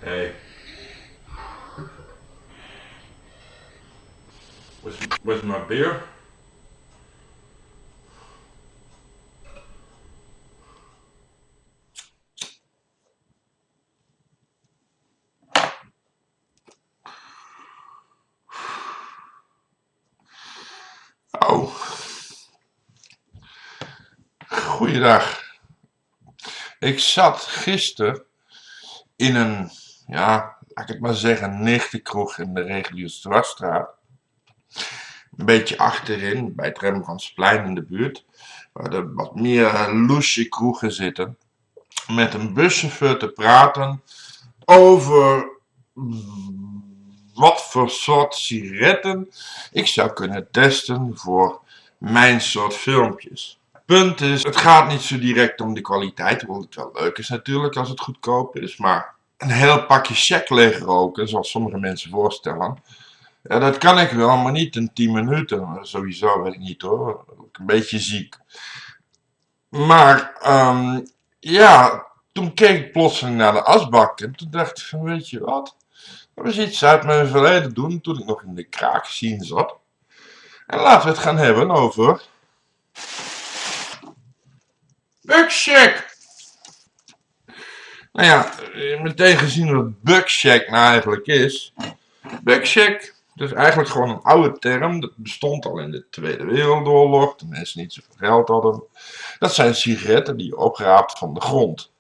Hey, where's my beer? Oh, goeiedag. Ik zat gisteren in een, ja, laat ik het maar zeggen, nichtenkroeg in de regio Dwarsstraat. Een beetje achterin, bij het Rembrandtsplein in de buurt, waar er wat meer loesje kroegen zitten. Met een buschauffeur te praten over wat voor soort sigaretten ik zou kunnen testen voor mijn soort filmpjes. Punt is, het gaat niet zo direct om de kwaliteit, hoewel het wel leuk is natuurlijk als het goedkoop is, maar een heel pakje check leeg roken, zoals sommige mensen voorstellen, ja, dat kan ik wel, maar niet in 10 minuten. Sowieso weet ik niet hoor, ook een beetje ziek. Maar, ja, toen keek ik plotseling naar de asbak en toen dacht ik van, weet je wat, dat is iets uit mijn verleden doen, toen ik nog in de kraakscene zat. En laten we het gaan hebben over Buckcheck. Nou ja, meteen gezien wat Buckcheck nou eigenlijk is. Buckcheck, dat is eigenlijk gewoon een oude term. Dat bestond al in de Tweede Wereldoorlog, toen mensen niet zoveel geld hadden. Dat zijn sigaretten die je opraapt van de grond.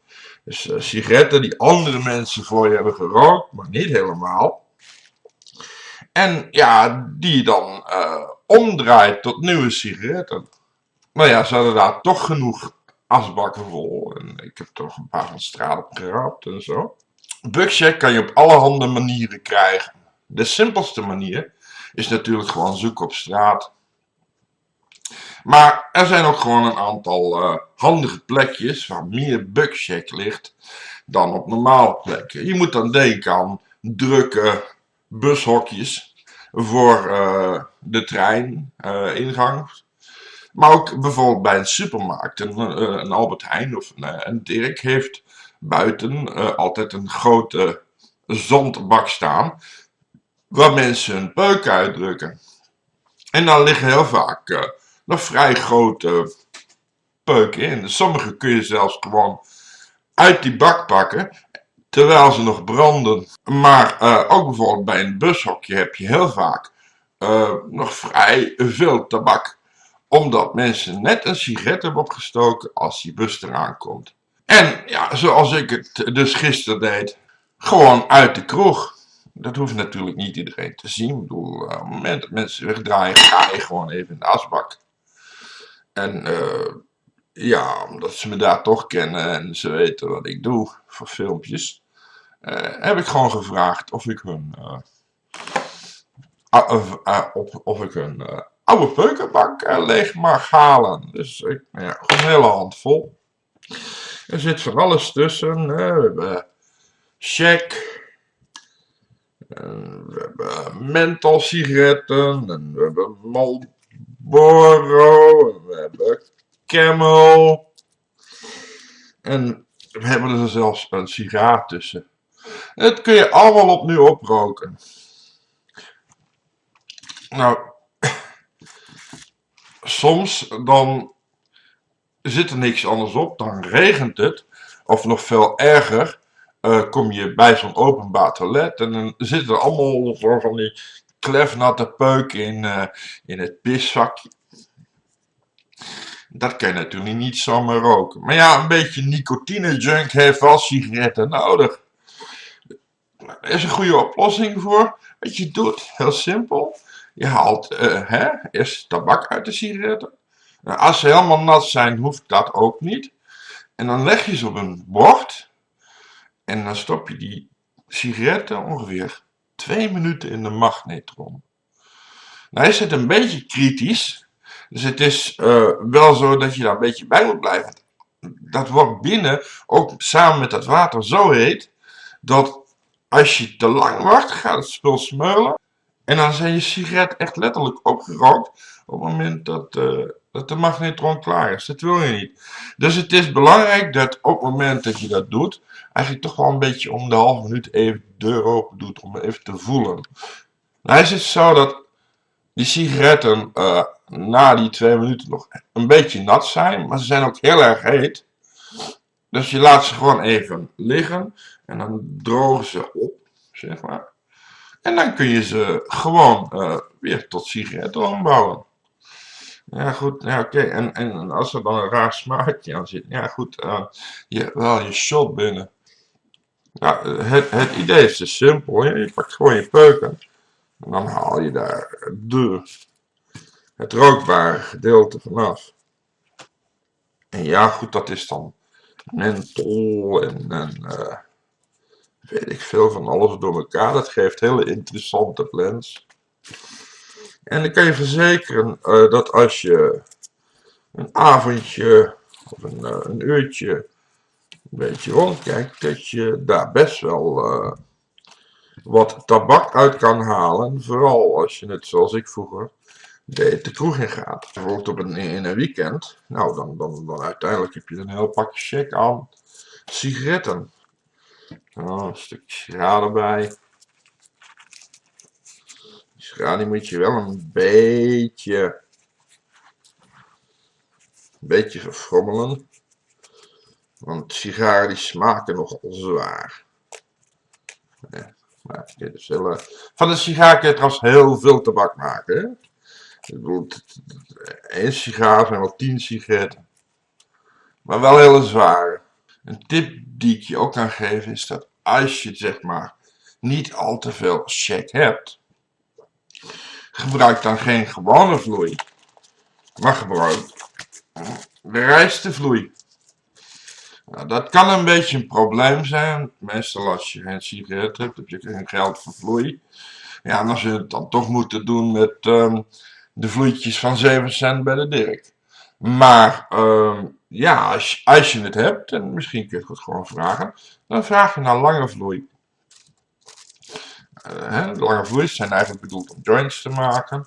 Dus sigaretten die andere mensen voor je hebben gerookt, maar niet helemaal. En ja, die je dan omdraait tot nieuwe sigaretten. Nou ja, ze hadden daar toch genoeg asbakken vol. En ik heb toch een paar van de straat opgeraapt en zo. Buckcheck kan je op allerhande manieren krijgen. De simpelste manier is natuurlijk gewoon zoeken op straat. Maar er zijn ook gewoon een aantal handige plekjes waar meer Buckcheck ligt dan op normale plekken. Je moet dan denken aan drukke bushokjes voor de treiningang. Maar ook bijvoorbeeld bij een supermarkt. Een Albert Heijn of een Dirk heeft buiten altijd een grote zandbak staan. Waar mensen hun peuk uitdrukken. En daar liggen heel vaak nog vrij grote peuken in. Dus sommige kun je zelfs gewoon uit die bak pakken. Terwijl ze nog branden. Maar ook bijvoorbeeld bij een bushokje heb je heel vaak nog vrij veel tabak. Omdat mensen net een sigaret hebben opgestoken als die bus eraan komt. En ja, zoals ik het dus gisteren deed. Gewoon uit de kroeg. Dat hoeft natuurlijk niet iedereen te zien. Ik bedoel, op het moment dat mensen wegdraaien, ga je gewoon even in de asbak. En ja, omdat ze me daar toch kennen en ze weten wat ik doe voor filmpjes, heb ik gewoon gevraagd of ik hun oude peukenbak leeg mag halen. Dus ik, ja, gewoon een hele hand vol. Er zit van alles tussen. We hebben check. We hebben menthol sigaretten. En we hebben Marlboro. En we hebben Camel. En we hebben er zelfs een sigaar tussen. Dat kun je allemaal opnieuw oproken. Nou, soms dan zit er niks anders op, dan regent het. Of nog veel erger, kom je bij zo'n openbaar toilet en dan zitten er allemaal van die klefnatte peuken in het piszakje. Dat kan je natuurlijk niet zomaar roken. Maar ja, een beetje nicotine-junk heeft wel sigaretten nodig. Er is een goede oplossing voor. Wat je doet, heel simpel. Je haalt eerst tabak uit de sigaretten. Nou, als ze helemaal nat zijn, hoeft dat ook niet. En dan leg je ze op een bord. En dan stop je die sigaretten ongeveer 2 minuten in de magnetron. Nou is het een beetje kritisch. Dus het is wel zo dat je daar een beetje bij moet blijven. Dat wordt binnen, ook samen met dat water, zo heet. Dat als je te lang wacht, gaat het spul smeulen. En dan zijn je sigaret echt letterlijk opgerookt. op het moment dat de magnetron klaar is. Dat wil je niet. Dus het is belangrijk dat op het moment dat je dat doet, eigenlijk toch wel een beetje om de halve minuut even de deur open doet om even te voelen. Nou is het zo dat die sigaretten na die 2 minuten nog een beetje nat zijn, maar ze zijn ook heel erg heet. Dus je laat ze gewoon even liggen en dan drogen ze op, zeg maar. En dan kun je ze gewoon weer tot sigaretten ombouwen. Ja goed, ja, oké. En als er dan een raar smaakje aan zit, ja goed, je shot binnen. Ja, het idee is dus simpel. Je pakt gewoon je peuken en dan haal je daar het rookbare gedeelte vanaf. En ja goed, dat is dan menthol en weet ik veel van alles door elkaar. Dat geeft hele interessante blends. En ik kan je verzekeren dat als je een avondje of een uurtje een beetje rondkijkt, dat je daar best wel wat tabak uit kan halen. Vooral als je het zoals ik vroeger deed de kroeg in gaat. Bijvoorbeeld in een weekend. Nou, dan uiteindelijk heb je een heel pakje check aan sigaretten. Een stukje sigaar erbij. Die sigaar die moet je wel een beetje verfrommelen. Want sigaren die smaken nogal zwaar. Ja, maar dus van een sigaar kun je trouwens heel veel tabak maken. Hè? Ik bedoel, 1 sigaar zijn wel 10 sigaretten. Maar wel hele zware. Een tip die ik je ook kan geven is dat als je zeg maar niet al te veel check hebt, gebruik dan geen gewone vloei, maar gebruik de rijstevloei. Nou, dat kan een beetje een probleem zijn. Meestal als je geen sigaret hebt, heb je geen geld voor vloei. Ja, dan zul je het dan toch moeten doen met de vloeitjes van 7 cent bij de Dirk. Maar ja, als je het hebt, en misschien kun je het gewoon vragen, dan vraag je naar lange vloei. De lange vloeis zijn eigenlijk bedoeld om joints te maken.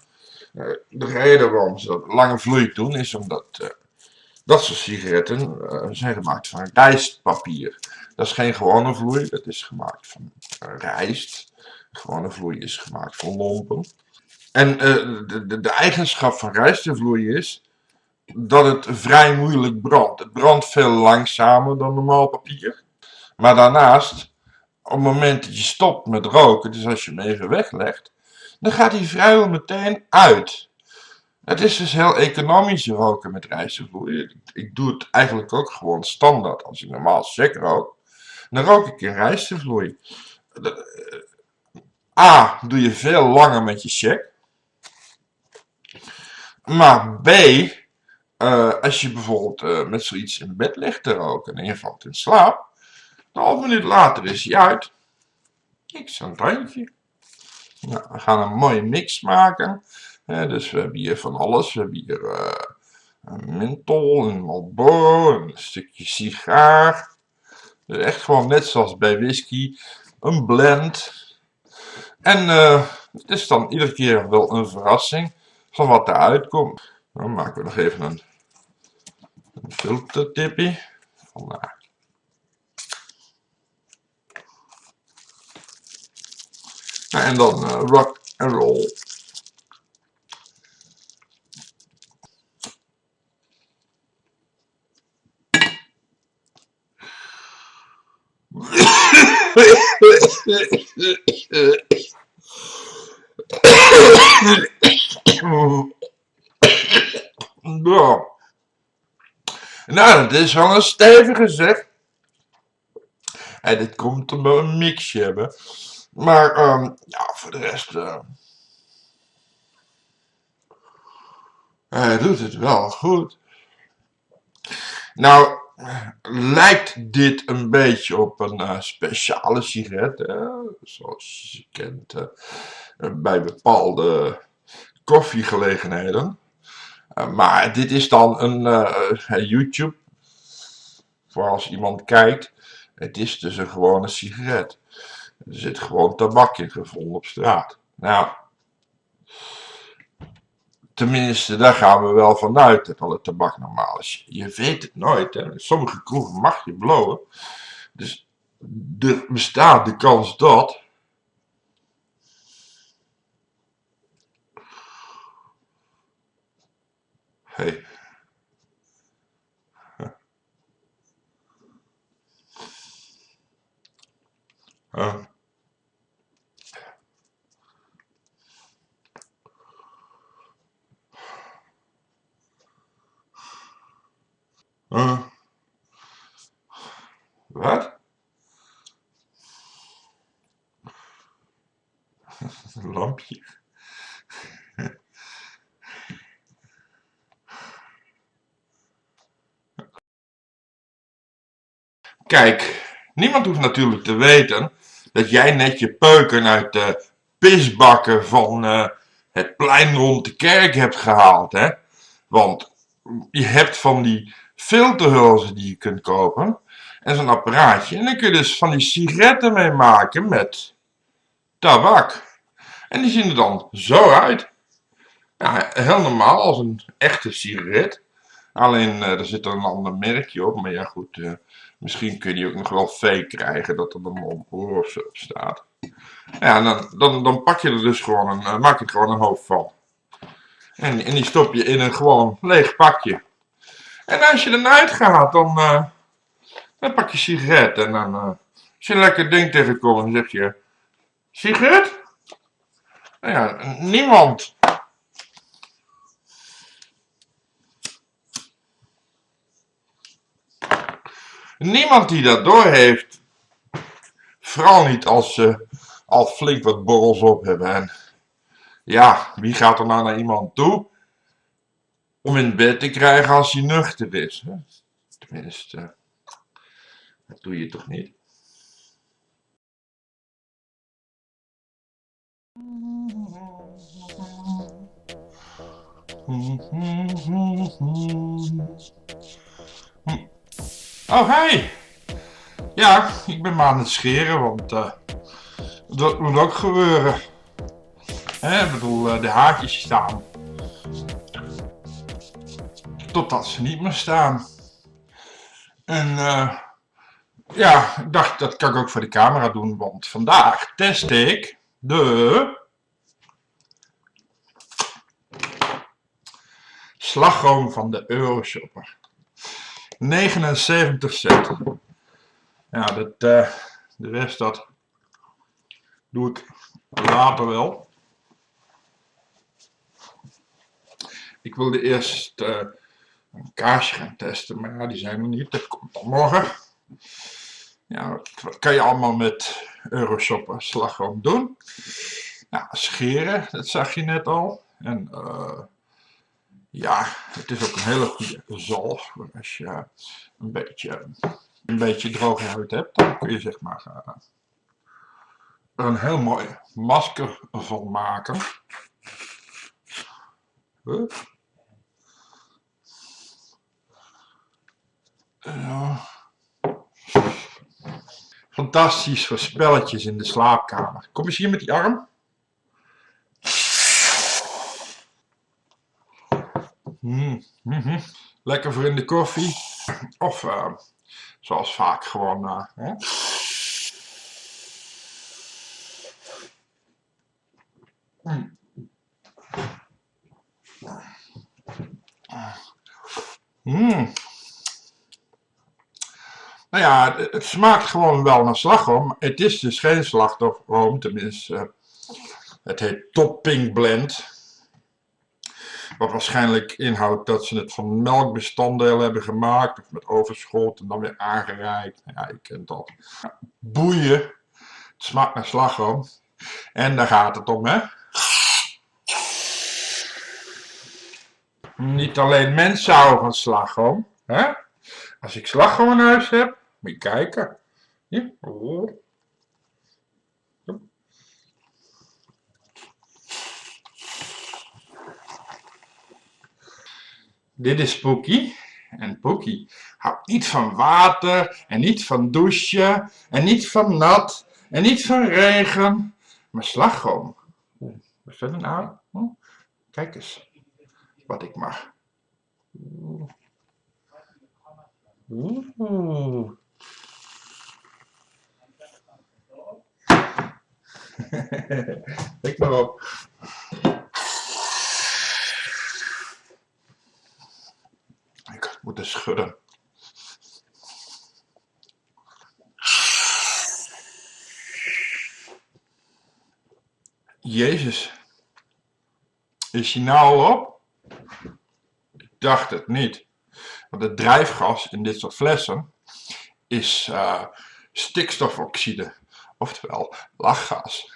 De reden waarom ze dat lange vloei doen is omdat dat soort sigaretten zijn gemaakt van rijstpapier. Dat is geen gewone vloei, dat is gemaakt van rijst. Gewone vloei is gemaakt van lompen. En de eigenschap van rijstenvloei is dat het vrij moeilijk brandt. Het brandt veel langzamer dan normaal papier. Maar daarnaast, op het moment dat je stopt met roken, dus als je hem even weglegt, dan gaat hij vrijwel meteen uit. Het is dus heel economisch roken met rijstenvloei. Ik doe het eigenlijk ook gewoon standaard. Als ik normaal check rook, dan rook ik in rijstenvloei. A, doe je veel langer met je check. Maar B, als je bijvoorbeeld met zoiets in bed ligt te roken en je valt in slaap, een half minuut later is hij uit. Niks aan het handje. Nou, we gaan een mooie mix maken. Dus we hebben hier van alles. We hebben hier een menthol, een Marlboro, een stukje sigaar. Dus echt gewoon net zoals bij whisky, een blend. En het is dan iedere keer wel een verrassing van wat eruit komt. Dan maken we nog even een filtertippie. Vandaar. Nou, en dan rock and roll. Ja. Nou, dat is wel een stevige zeg. En dit komt omdat we een mixje hebben. Maar ja, voor de rest doet het wel goed. Nou, lijkt dit een beetje op een speciale sigaret, zoals je kent bij bepaalde koffiegelegenheden. Maar dit is dan een YouTube, voor als iemand kijkt, het is dus een gewone sigaret. Er zit gewoon tabak in gevonden op straat. Nou, Tenminste, daar gaan we wel vanuit dat alle tabak normaal is. Je weet het nooit. Hè. In sommige kroegen mag je blowen. Dus er bestaat de kans dat... Hey. Wat? Een lampje. Kijk, niemand hoeft natuurlijk te weten dat jij net je peuken uit de pisbakken van het plein rond de kerk hebt gehaald, hè? Want je hebt van die filterhulzen die je kunt kopen en zo'n apparaatje. En dan kun je dus van die sigaretten mee maken met tabak. En die zien er dan zo uit. Ja, heel normaal als een echte sigaret. Alleen er zit er een ander merkje op. Maar ja goed, misschien kun je ook nog wel fake krijgen dat er dan op of zo staat. Ja, dan pak je er dus gewoon maak je er gewoon een hoofd van. En die stop je in een gewoon leeg pakje. En als je eruit gaat, dan pak je sigaret. En dan, als je een lekker ding tegenkomt, dan zeg je... Sigaret? Nou ja, niemand. Niemand die dat doorheeft. Vooral niet als ze al flink wat borrels op hebben. En ja, wie gaat er nou naar iemand toe om in bed te krijgen als hij nuchter is? Hè? Tenminste, dat doe je toch niet? Oh, hey! Ja, ik ben maar aan het scheren, want dat moet ook gebeuren. Ik bedoel, de haartjes staan. Totdat ze niet meer staan. En ja, ik dacht dat kan ik ook voor de camera doen, want vandaag test ik de slagroom van de Euroshopper. 79 cent. Ja, de rest dat doe ik later wel. Ik wilde eerst een kaarsje gaan testen, maar ja, die zijn er niet. Dat komt dan morgen. Ja, wat kan je allemaal met Euroshopper slagroom doen? Nou, scheren, dat zag je net al. En ja, het is ook een hele goede zalf. Als je een beetje droge huid hebt, dan kun je zeg maar er een heel mooi masker van maken. Fantastisch voor spelletjes in de slaapkamer. Kom eens hier met die arm. Lekker voor in de koffie. Of zoals vaak gewoon... Nou ja, het smaakt gewoon wel naar slagroom. Het is dus geen slagroom, tenminste. Het heet Topping Blend. Wat waarschijnlijk inhoudt dat ze het van melkbestanddelen hebben gemaakt. Of met overschot en dan weer aangereikt. Ja, je kent dat. Boeien. Het smaakt naar slagroom. En daar gaat het om, hè. Niet alleen mensen houden van slagroom. Hè? Als ik slagroom in huis heb, moet je kijken. Ja. Oh. Dit is Poekie. En Poekie houdt niet van water, en niet van douchen, en niet van nat, en niet van regen. Maar slagroom. Wat is dat nou? Kijk eens. wat ik mag. Kijk maar op. Ik had moeten schudden. Jezus. Is hij nou al op? Ik dacht het niet. Want het drijfgas in dit soort flessen is stikstofoxide. Oftewel lachgas.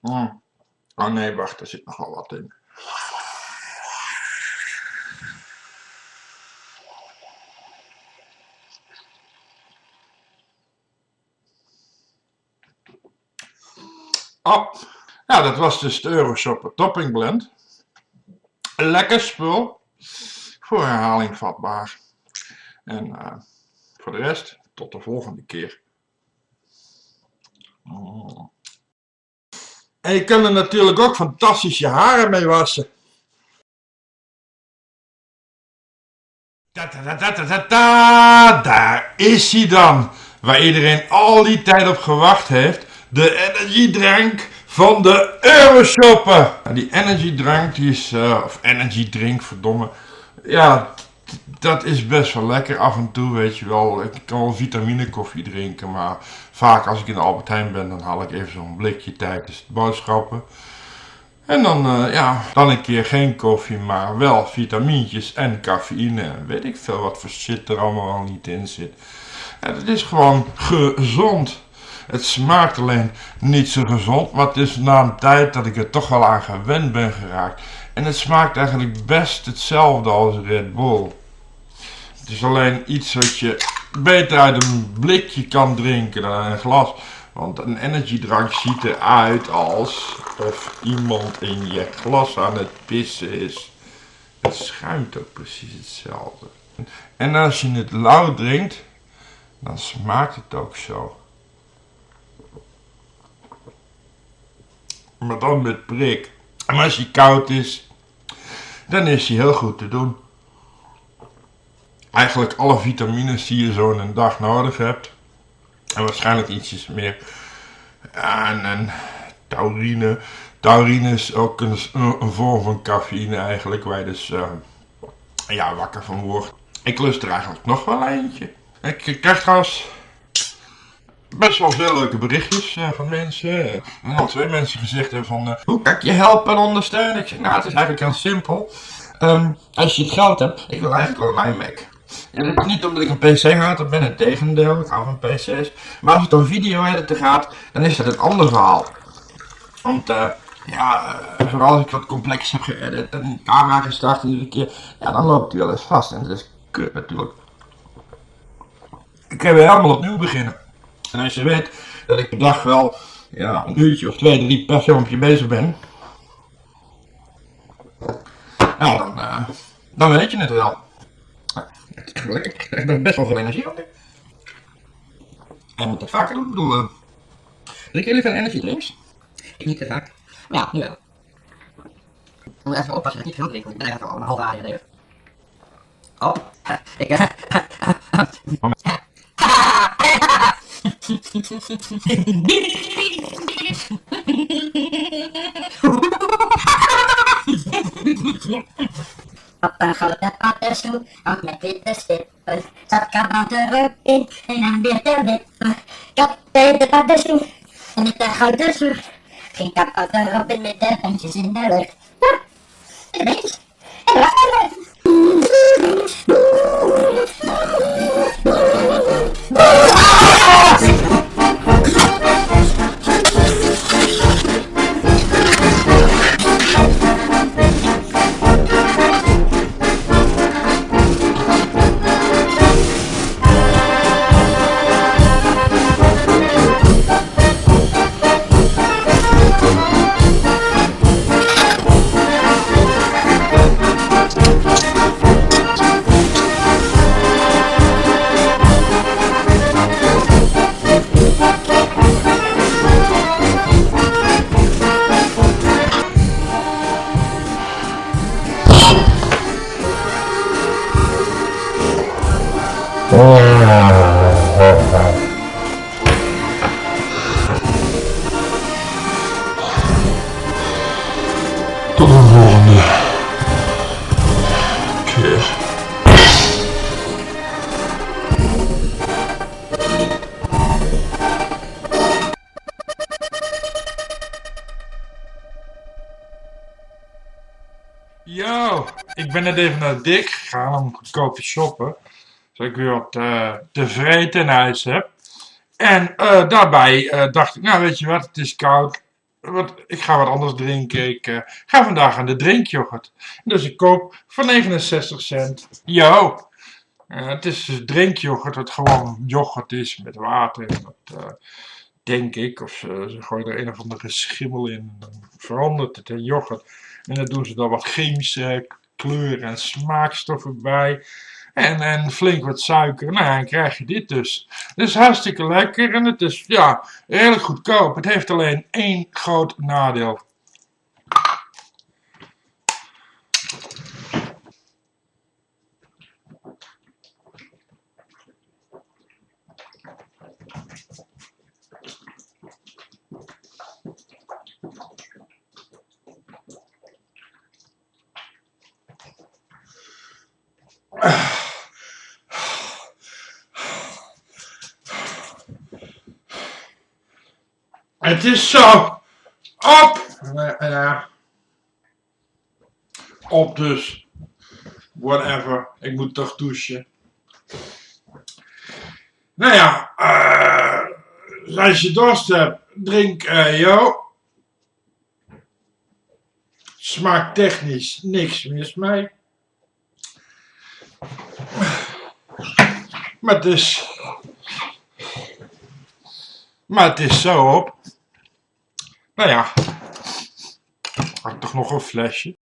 Oh nee, wacht, er zit nogal wat in. Oh, ja, dat was dus de Euroshopper Topping Blend. Een lekker spul. Voor herhaling vatbaar. En voor de rest, tot de volgende keer. En je kan er natuurlijk ook fantastisch je haren mee wassen. Daar is hij dan. Waar iedereen al die tijd op gewacht heeft. De energiedrank van de Euroshopper. Die energiedrank die is, of energiedrink, verdomme. Ja, dat is best wel lekker af en toe, weet je wel. Ik kan wel vitamine koffie drinken, maar vaak als ik in de Albert Heijn ben, dan haal ik even zo'n blikje tijdens de boodschappen. En dan, dan een keer geen koffie, maar wel vitamintjes en cafeïne. En weet ik veel wat voor shit er allemaal al niet in zit. En het is gewoon gezond. Het smaakt alleen niet zo gezond, maar het is na een tijd dat ik er toch wel aan gewend ben geraakt. En het smaakt eigenlijk best hetzelfde als Red Bull. Het is alleen iets wat je beter uit een blikje kan drinken dan uit een glas. Want een energiedrank ziet eruit alsof iemand in je glas aan het pissen is. Het schuimt ook precies hetzelfde. En als je het lauw drinkt, dan smaakt het ook zo. Maar dan met prik. En als hij koud is, dan is hij heel goed te doen. Eigenlijk alle vitamines die je zo in een dag nodig hebt. En waarschijnlijk ietsjes meer. En taurine. Taurine is ook een vorm van cafeïne eigenlijk. Waar je dus wakker van wordt. Ik lust er eigenlijk nog wel eentje. Ik krijg trouwens best wel veel leuke berichtjes van mensen. En al 2 mensen gezegd hebben van hoe kan ik je helpen en ondersteunen? Ik zeg, nou, het is eigenlijk heel simpel. Als je het geld hebt, ik wil eigenlijk wel een iMac. En dat is niet omdat ik een PC-hater ben, het tegendeel, ik hou van PC's. Maar als het om video-editen gaat, dan is dat een ander verhaal. Want vooral als ik wat complex heb geëdit en een camera gestart iedere keer, ja, dan loopt hij wel eens vast. En dat is kut natuurlijk. Ik kan weer helemaal opnieuw beginnen. En als je weet dat ik per dag wel een uurtje of 2, 3 per filmpje bezig ben, nou, dan weet je het wel. Het is gelukkig, ik krijg er best wel veel energie van. En moet dat vaker doen, ik bedoel, drink jullie veel energiedrinks? Ik niet te vaak. Maar ja, nu wel. Ik moet even oppassen dat ik niet veel drink, want ik ben even al een halve ADHD. Oh, Papa gaat naar paddenstoel, had met witte stippen. Zat kabouter in en een witte wippen. Kat bij de paddenstoel en met de gouden sloeg. Ging kabouter op met de handjes in de lucht. Ja, en weet en wacht Ik ben net even naar Dick gegaan om goedkoop te shoppen. Zodat ik weer wat te vreten in huis heb. En daarbij dacht ik, nou weet je wat, het is koud. Ik ga wat anders drinken. Ik ga vandaag aan de drinkyoghurt. Dus ik koop voor 69 cent. Yo! Het is dus drinkyoghurt, wat gewoon yoghurt is met water. En dat denk ik. Of ze gooien er een of andere schimmel in. En dan verandert het in yoghurt. En dan doen ze er wat chemische kleuren en smaakstoffen bij. En flink wat suiker. Nou ja, dan krijg je dit dus. Het is hartstikke lekker en het is ja, redelijk goedkoop. Het heeft alleen één groot nadeel. Het is zo. Op! Op dus. Whatever. Ik moet toch douchen. Nou ja. Als je dorst hebt, drink yo. Smaakt technisch niks mis mee. Maar het is zo op. Nou ja, had ik toch nog een flesje.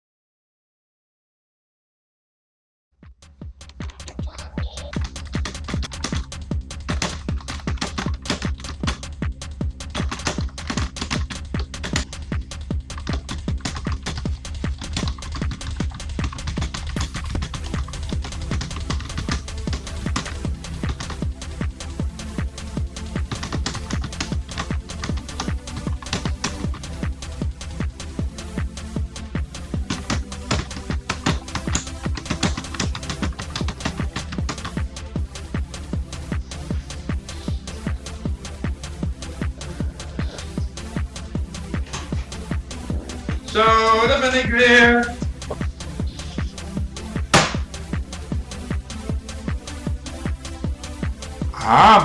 Zo, daar ben ik weer.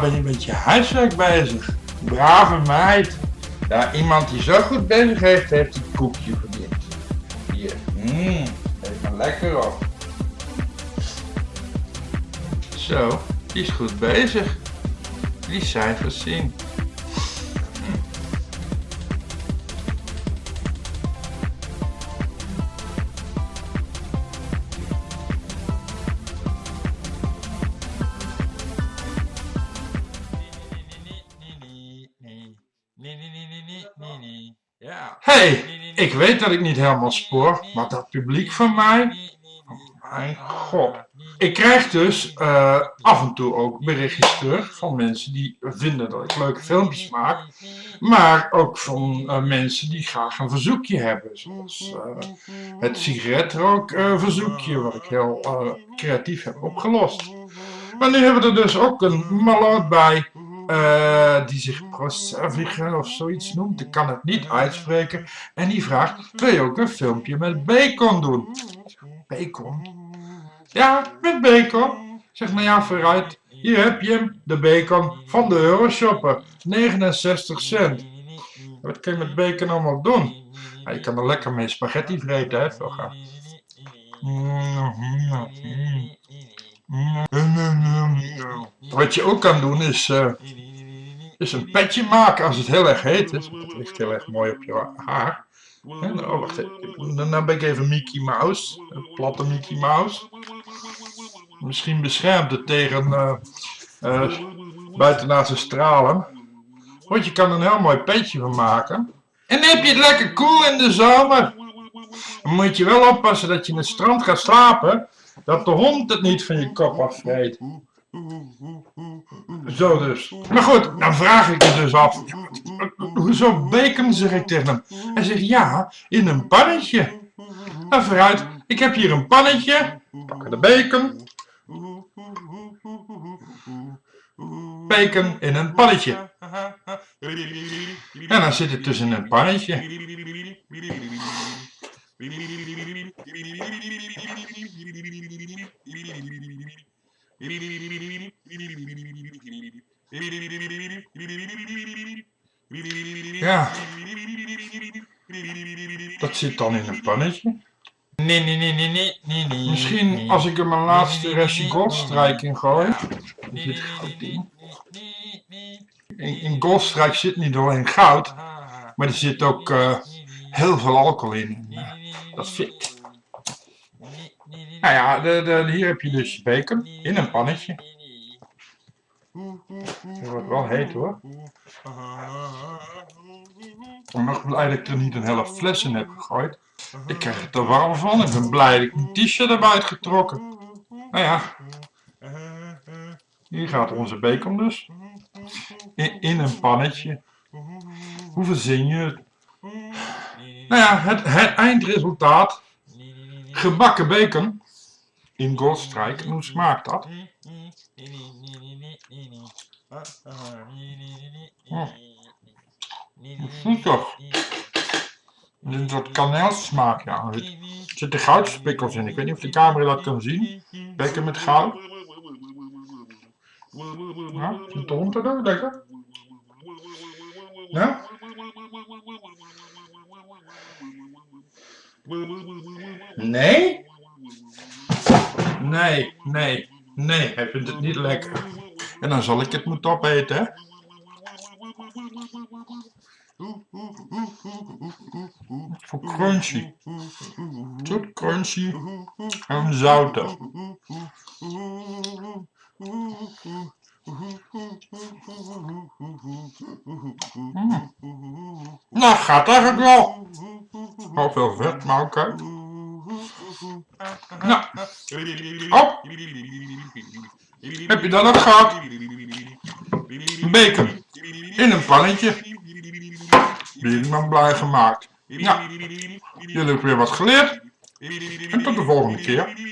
Ben je met je huiswerk bezig? Brave meid. Ja, iemand die zo goed bezig heeft, heeft een koekje verdiend. Hier, eet maar lekker op. Zo, die is goed bezig. Die cijfers zien. Hey, ik weet dat ik niet helemaal spoor, maar dat publiek van mij, oh mijn god. Ik krijg dus af en toe ook berichtjes terug van mensen die vinden dat ik leuke filmpjes maak, maar ook van mensen die graag een verzoekje hebben, zoals het sigaretrookverzoekje, wat ik heel creatief heb opgelost. Maar nu hebben we er dus ook een maloot bij. Die zich Proservigen of zoiets noemt. Ik kan het niet uitspreken. En die vraagt, wil je ook een filmpje met bacon doen? Bacon? Ja, met bacon. Zeg maar ja, vooruit. Hier heb je hem, de bacon van de Euroshopper. 69 cent. Wat kan je met bacon allemaal doen? Ja, je kan er lekker mee spaghetti vreten, hè, Vilga. Wat je ook kan doen is een petje maken als het heel erg heet is. Het ligt heel erg mooi op je haar. Oh, wacht even. Dan ben ik even Mickey Mouse. Een platte Mickey Mouse. Misschien beschermt het tegen buitenaardse stralen. Want je kan er een heel mooi petje van maken. En dan heb je het lekker koel in de zomer. Dan moet je wel oppassen dat je in het strand gaat slapen. Dat de hond het niet van je kop afvreet. Zo dus. Maar goed, dan vraag ik het dus af. Hoezo bacon, zeg ik tegen hem. Hij zegt ja, in een pannetje. Nou vooruit, ik heb hier een pannetje. Pakken de bacon. Bacon in een pannetje. En dan zit het dus in een pannetje. Ja, dat zit dan in een pannetje. Misschien als ik er mijn laatste restje goldstrijk in gooi. Er zit goud in. In goldstrijk zit niet alleen goud, maar er zit ook heel veel alcohol in. Dat fit. Nou ja, hier heb je dus je bacon in een pannetje. Het wordt wel heet hoor. Ik ben nog blij dat ik er niet een hele fles in heb gegooid. Ik krijg het er warm van. Ik ben blij dat ik mijn t-shirt heb uitgetrokken. Nou ja. Hier gaat onze bacon dus. In een pannetje. Hoe verzin je het? Nou ja, het eindresultaat. Gebakken bacon. In goldstrijk. En hoe smaakt dat? Goed toch? Er zit wat kaneelsmaak aan. Er zitten goudspikkels in. Ik weet niet of de camera dat kan zien. Bacon met goud. Ja, zit de hond er ook lekker? Ja? Nee? Nee, hij vindt het niet lekker. En dan zal ik het moeten opeten, hè? Voor crunchy. Zoet crunchy en zouten. Nou, gaat eigenlijk wel. Wel veel vet, maar oké. Nou, op. Heb je dat ook gehad? Bacon. In een pannetje. Weer iemand blij gemaakt. Nou, jullie hebben weer wat geleerd. En tot de volgende keer.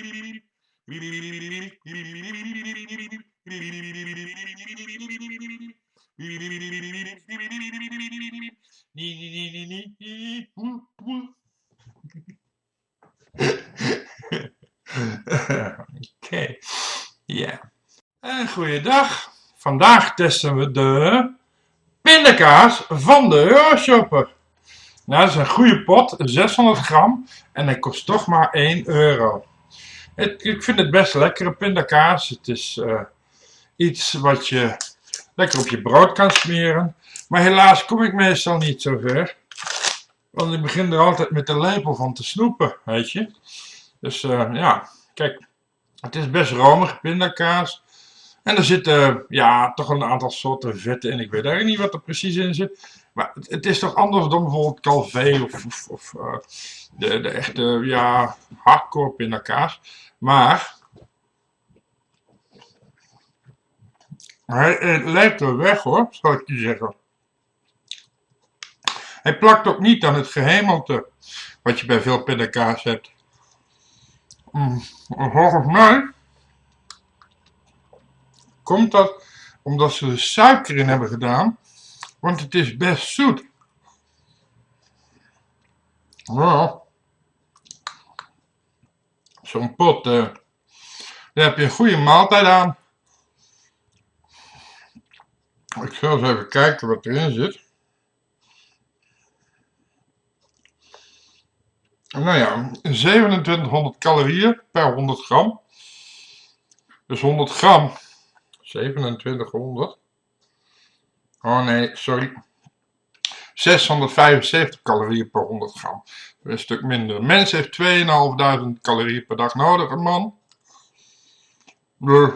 Oké, ja. En goeiedag. Vandaag testen we de pindakaas van de Euroshopper. Nou, dat is een goede pot, 600 gram. En hij kost toch maar 1 euro. Ik vind het best lekkere pindakaas. Het is iets wat je lekker op je brood kan smeren. Maar helaas kom ik meestal niet zo ver. Want ik begin er altijd met de lepel van te snoepen, weet je. Dus ja, kijk. Het is best romige pindakaas. En er zitten ja, toch een aantal soorten vetten in. Ik weet eigenlijk niet wat er precies in zit. Maar het is toch anders dan bijvoorbeeld Calvé of de echte ja, hardcore pindakaas. Maar hij lijkt er weg hoor, zou ik je zeggen. Hij plakt ook niet aan het gehemelte wat je bij veel pindakaas hebt. Volgens mij komt dat omdat ze er suiker in hebben gedaan, want het is best zoet. Nou, zo'n pot, daar heb je een goede maaltijd aan. Ik zal eens even kijken wat erin zit. Nou ja, 2700 calorieën per 100 gram. Dus 100 gram, 2700. Oh nee, sorry. 675 calorieën per 100 gram. Dat is een stuk minder. Een mens heeft 2500 calorieën per dag nodig, een man. Dus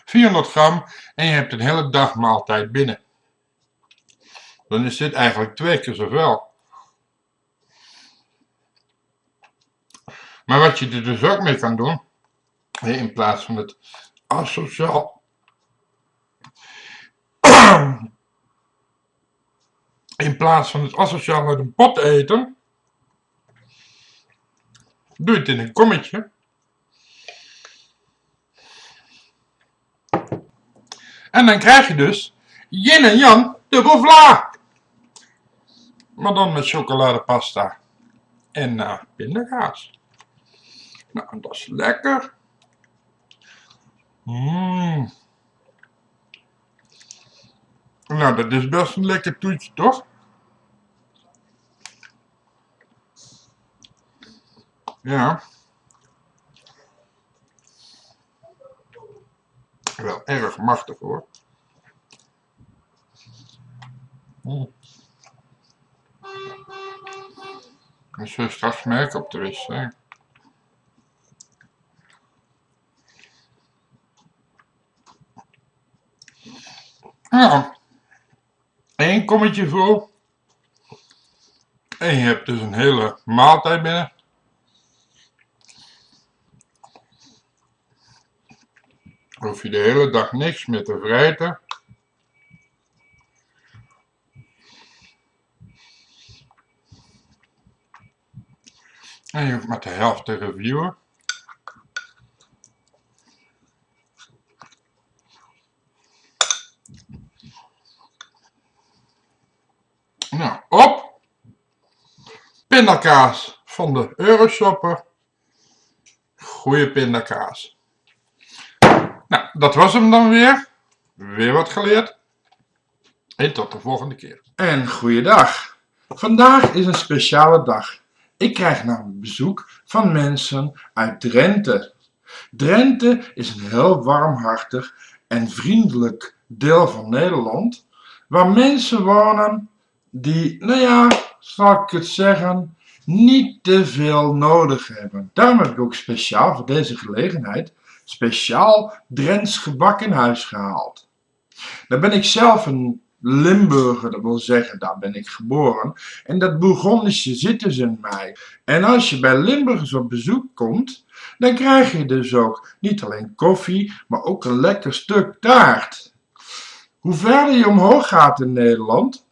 400 gram en je hebt een hele dag maaltijd binnen. Dan is dit eigenlijk 2 keer zoveel. Maar wat je er dus ook mee kan doen, in plaats van het asociaal uit een pot eten, doe je het in een kommetje. En dan krijg je dus yin en yang dubbel vla. maar dan met chocoladepasta en pindakaas. Nou, dat is lekker. Nou, dat is best een lekker toetje, toch? Ja. Wel erg machtig hoor. En zo straks merk op de wc. Nou, 1 kommetje vol. En je hebt dus een hele maaltijd binnen. Hoef je de hele dag niks meer te vreten. En je hoeft maar de helft te reviewen. Nou, op! Pindakaas van de Euroshopper. Goeie pindakaas. Nou, dat was hem dan weer. Weer wat geleerd. En tot de volgende keer. En goeiedag. Vandaag is een speciale dag. Ik krijg namelijk bezoek van mensen uit Drenthe. Drenthe is een heel warmhartig en vriendelijk deel van Nederland, waar mensen wonen die, nou ja, zal ik het zeggen, niet te veel nodig hebben. Daarom heb ik ook speciaal voor deze gelegenheid speciaal Drents gebak in huis gehaald. Daar ben ik zelf een Limburger, dat wil zeggen, daar ben ik geboren. En dat Bourgondische zit dus in mij. En als je bij Limburgers op bezoek komt, dan krijg je dus ook niet alleen koffie, maar ook een lekker stuk taart. Hoe verder je omhoog gaat in Nederland,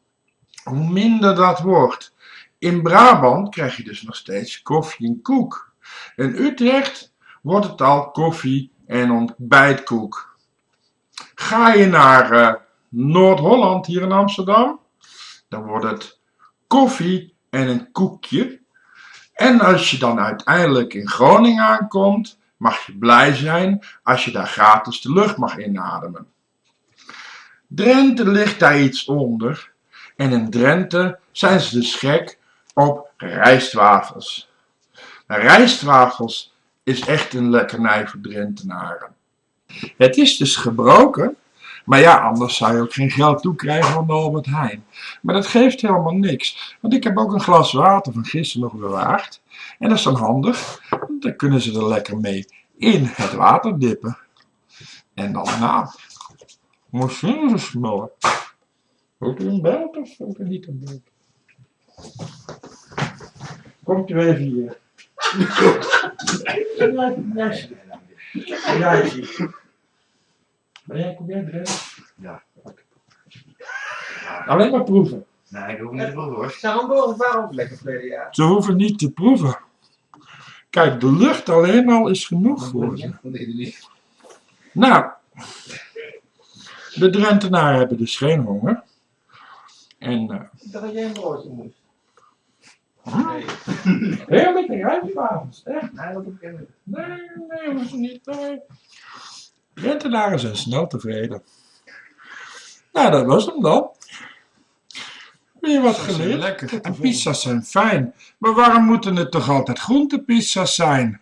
hoe minder dat wordt. In Brabant krijg je dus nog steeds koffie en koek. In Utrecht wordt het al koffie en ontbijtkoek. Ga je naar Noord-Holland hier in Amsterdam, dan wordt het koffie en een koekje. En als je dan uiteindelijk in Groningen aankomt, mag je blij zijn als je daar gratis de lucht mag inademen. Drenthe ligt daar iets onder. En in Drenthe zijn ze dus gek op rijstwafels. Rijstwafels is echt een lekkernij voor Drentenaren. Het is dus gebroken, maar ja, anders zou je ook geen geld toekrijgen van de Albert Heijn. Maar dat geeft helemaal niks, want ik heb ook een glas water van gisteren nog bewaard. En dat is dan handig, want dan kunnen ze er lekker mee in het water dippen. En dan na. Moest je ze smullen. Ook een belt of ook niet een belt? Komt u even hier. Ja, ik zie. Ben jij, kom jij erin? Ja. Alleen maar proeven. Nee, ik hoef niet te proeven hoor. Waarom lekker verleden jaar? Ze hoeven niet te proeven. Kijk, de lucht alleen al is genoeg voor ze. niet. Nou, de Drentenaren hebben dus geen honger. En Ik dacht dat jij een broodje moest. heel lekker rijstwafels, echt. Nee, dat heb ik niet. Nee, hoeven ze niet. Nee. Drentenaren zijn snel tevreden. Nou, dat was hem dan. Weer wat geleerd. Lekker. En pizza's zijn fijn. Maar waarom moeten het toch altijd groentepizza's zijn?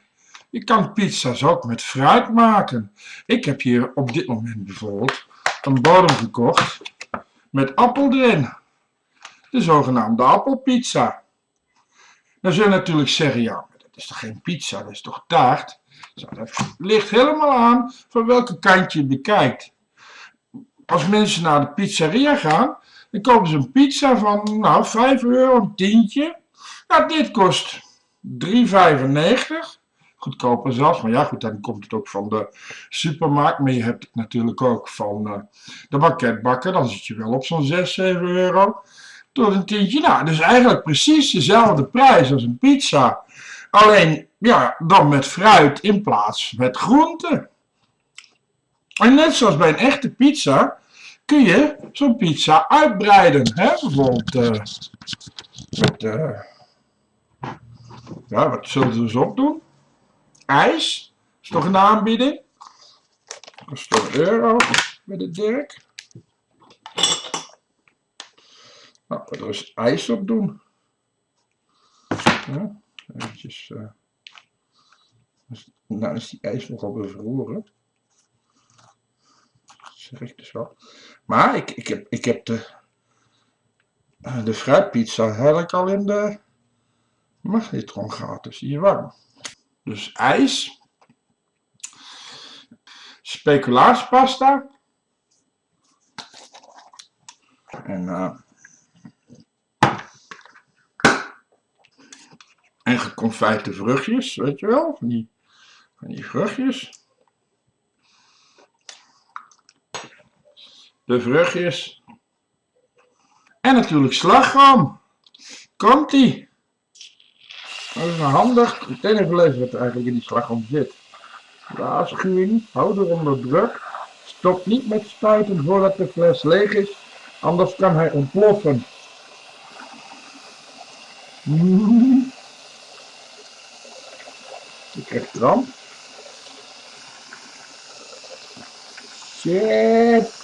Je kan pizza's ook met fruit maken. Ik heb hier op dit moment bijvoorbeeld een bodem gekocht met appel erin. De zogenaamde appelpizza. Dan zul je natuurlijk zeggen, ja, maar dat is toch geen pizza, dat is toch taart? Zo, dat ligt helemaal aan van welke kant je bekijkt. Als mensen naar de pizzeria gaan, dan kopen ze een pizza van, nou, €5, een tientje. Nou, dit kost €3,95. Goedkoper zelfs, maar ja goed, dan komt het ook van de supermarkt. Maar je hebt het natuurlijk ook van de banketbakker. Dan zit je wel op zo'n €6, €7. Tot een tientje. Nou, dus eigenlijk precies dezelfde prijs als een pizza. Alleen, ja, dan met fruit in plaats met groenten. En net zoals bij een echte pizza kun je zo'n pizza uitbreiden. Hè? Bijvoorbeeld Met, ja, wat zullen ze dus opdoen? IJs? Is toch een aanbieding? Kost toch €1 bij de Dirk? Nou, er is ijs op doen. Ja, eventjes. Nou is die ijs nogal bevroren. Dat zeg ik dus wel. Maar ik heb de fruitpizza eigenlijk al in de magnetron gehad. Dus die is warm. Dus ijs. Speculaaspasta. En geconfijte vruchtjes, weet je wel? Van die vruchtjes. De vruchtjes. En natuurlijk slagroom. Komt-ie. Dat is handig. Meteen even lezen wat er eigenlijk in die slagroom zit. Waarschuwing. Hou er onder druk. Stop niet met spuiten voordat de fles leeg is. Anders kan hij ontploffen. Ik krijg kramp. Shit.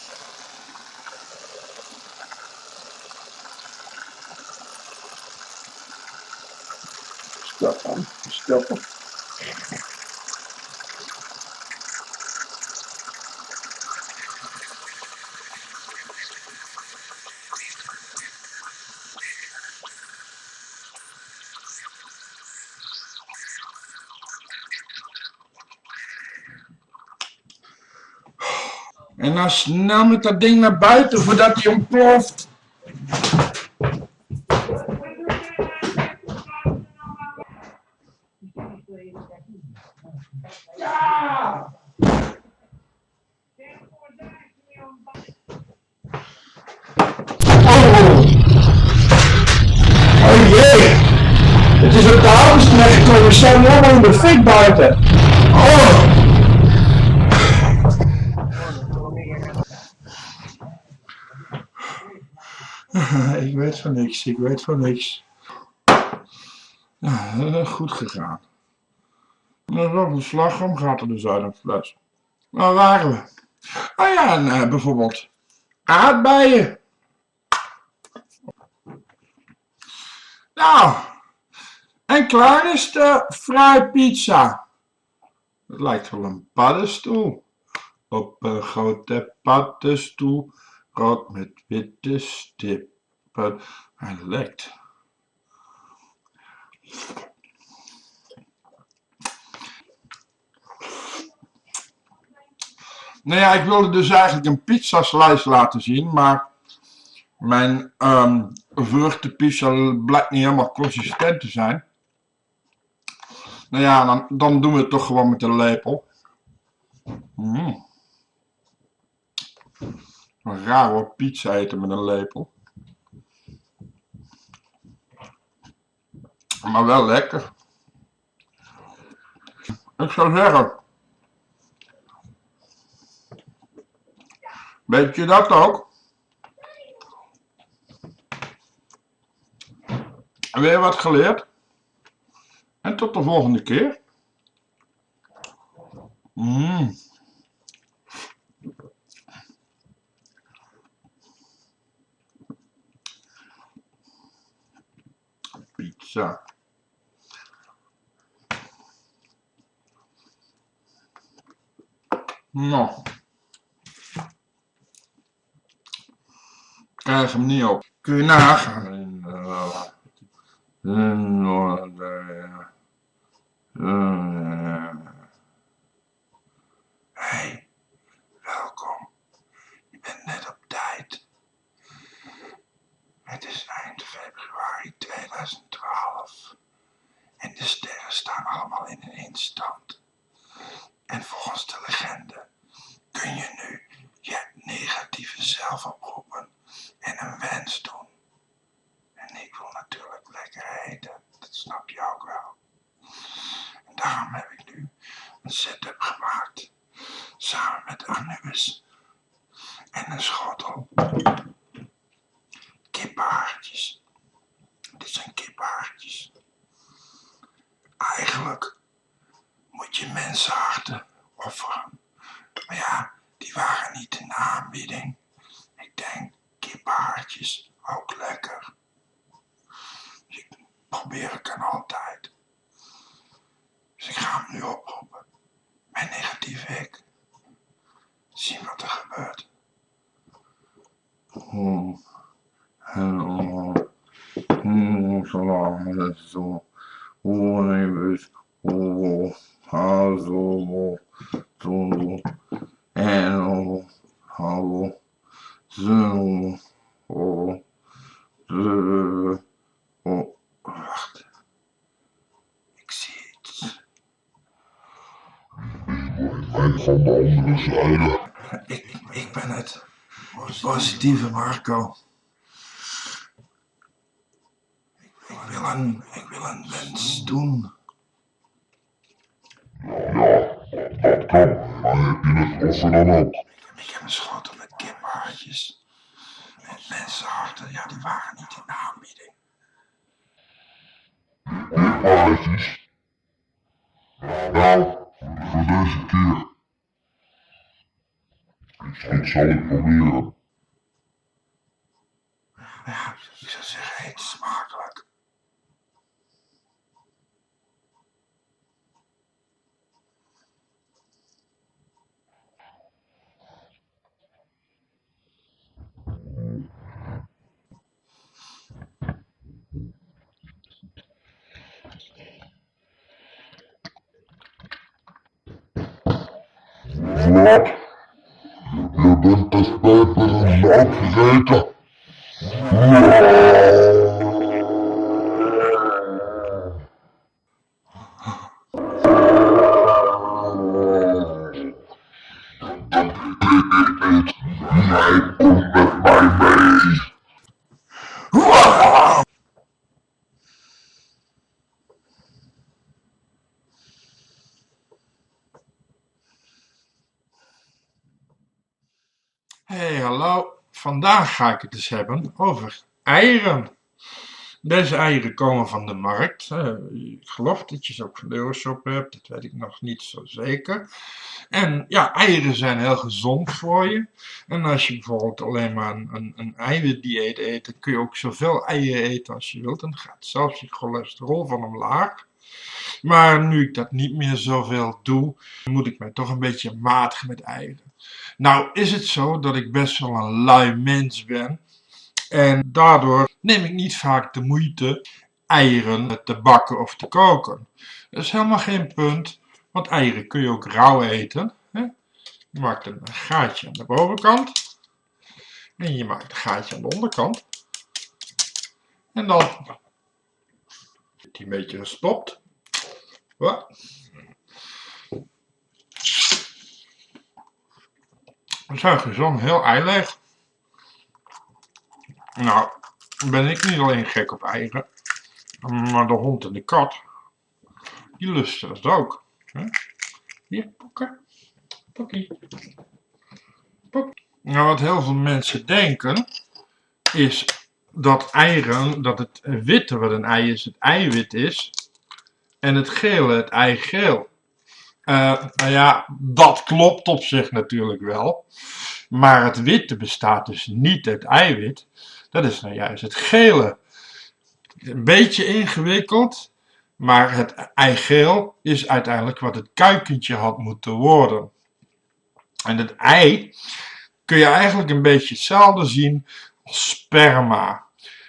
Stoppen, stoppen. En dan snel met dat ding naar buiten voordat hij ontploft. Ja! Oh jee! Het is op de auto's terechtgekomen, we zijn allemaal in de fik buiten. Oh! Ik weet van niks, ik weet van niks. Ja, dat is goed gegaan. Maar zoveel slagroom gaat er dus uit een fles. Waar waren we? Oh ja, en bijvoorbeeld aardbeien. Nou, en klaar is de fruitpizza. Het lijkt wel een paddenstoel. Op een grote paddenstoel, rood met witte stippen. Hij lekt. Nou ja, ik wilde dus eigenlijk een pizzaslice laten zien, maar mijn vruchtenpizza blijkt niet helemaal consistent te zijn. Nou ja, dan doen we het toch gewoon met een lepel. Raar hoor, pizza eten met een lepel. Maar wel lekker. Ik zou zeggen, weet je dat ook? Weer wat geleerd? En tot de volgende keer. Pizza. Nou. Krijg hem niet op. Kun je nagaan. Hey, welkom. Je bent net op tijd. Het is eind februari 2012 en de sterren staan allemaal in een instand. En volgens de legende kun je nu je negatieve zelf oproepen en een wens doen. En ik wil natuurlijk lekker eten, dat snap je ook wel. En daarom heb ik nu een setup gemaakt, samen met Anubis en een schotel kippenhaartjes. Dit zijn kippenhartjes. Eigenlijk moet je mensenharten offeren. Maar ja, die waren niet in de aanbieding. Ik denk, kippenhartjes, ook lekker. Dus ik probeer het dan altijd. Dus ik ga hem nu oproepen. Mijn negatieve ik. Zien wat er gebeurt. Hallo. Salam. Zo. Hallo. Hallo. Hallo. Zo. Wacht. Ik zie iets. Van de andere zijde. Ik ben het. Positieve Marco. Ik wil een wens doen. Dat kan, maar heb je het offer dan ook? Ik heb een schotel met kippenhartjes. Met mensenharten, ja, die waren niet in de aanbieding. Paardjes. Nou, voor deze keer. Dat zal ik proberen. Ja, ik zou zeggen, eet smakelijk. Wat? Je bent de peper en zout gegeten? Jij komt met mij mee. Hey, hallo. Vandaag ga ik het eens hebben over eieren. Deze eieren komen van de markt. Ik geloof dat je ze ook van de Euroshop hebt, dat weet ik nog niet zo zeker. En ja, eieren zijn heel gezond voor je. En als je bijvoorbeeld alleen maar een eiwitdieet eet, dan kun je ook zoveel eieren eten als je wilt. En dan gaat zelfs je cholesterol van omlaag. Maar nu ik dat niet meer zoveel doe, moet ik mij toch een beetje matigen met eieren. Nou is het zo dat ik best wel een lui mens ben. En daardoor neem ik niet vaak de moeite eieren te bakken of te koken. Dat is helemaal geen punt, want eieren kun je ook rauw eten. Hè? Je maakt een gaatje aan de bovenkant. En je maakt een gaatje aan de onderkant. En dan wordt die een beetje gestopt. Ja. We zijn gezond, heel eilig. Nou, ben ik niet alleen gek op eieren, maar de hond en de kat, die lusten dat ook. Hier, Pokker. Pokkie. Pok. Nou, wat heel veel mensen denken, is dat eieren, dat het witte wat een ei is, het eiwit is, en het gele, het eigeel. Nou ja, dat klopt op zich natuurlijk wel. Maar het witte bestaat dus niet uit eiwit. Dat is nou juist het gele. Een beetje ingewikkeld. Maar het eigeel is uiteindelijk wat het kuikentje had moeten worden. En het ei kun je eigenlijk een beetje hetzelfde zien als sperma.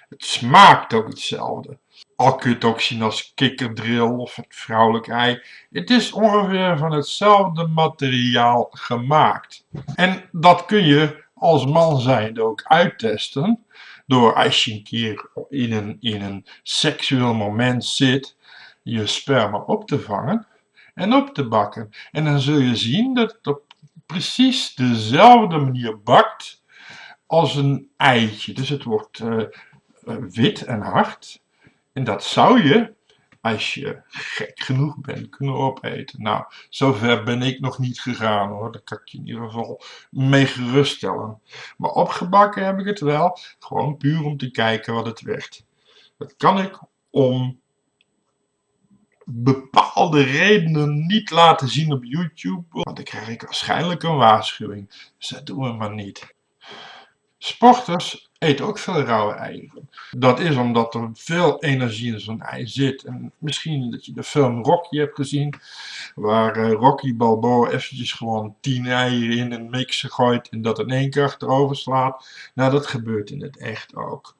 Het smaakt ook hetzelfde. Al kun je het ook zien als kikkerdril of het vrouwelijk ei. Het is ongeveer van hetzelfde materiaal gemaakt. En dat kun je als man zijnde ook uittesten. Door als je een keer in een seksueel moment zit, je sperma op te vangen en op te bakken. En dan zul je zien dat het op precies dezelfde manier bakt als een eitje. Dus het wordt wit en hard. En dat zou je, als je gek genoeg bent, kunnen opeten. Nou, zover ben ik nog niet gegaan hoor. Daar kan ik je in ieder geval mee geruststellen. Maar opgebakken heb ik het wel. Gewoon puur om te kijken wat het werd. Dat kan ik om bepaalde redenen niet laten zien op YouTube, want dan krijg ik waarschijnlijk een waarschuwing. Dus dat doen we maar niet. Sporters eten ook veel rauwe eieren. Dat is omdat er veel energie in zo'n ei zit. En misschien dat je de film Rocky hebt gezien, waar Rocky Balboa eventjes gewoon 10 eieren in een mixer gooit en dat in één keer erover slaat. Nou, dat gebeurt in het echt ook.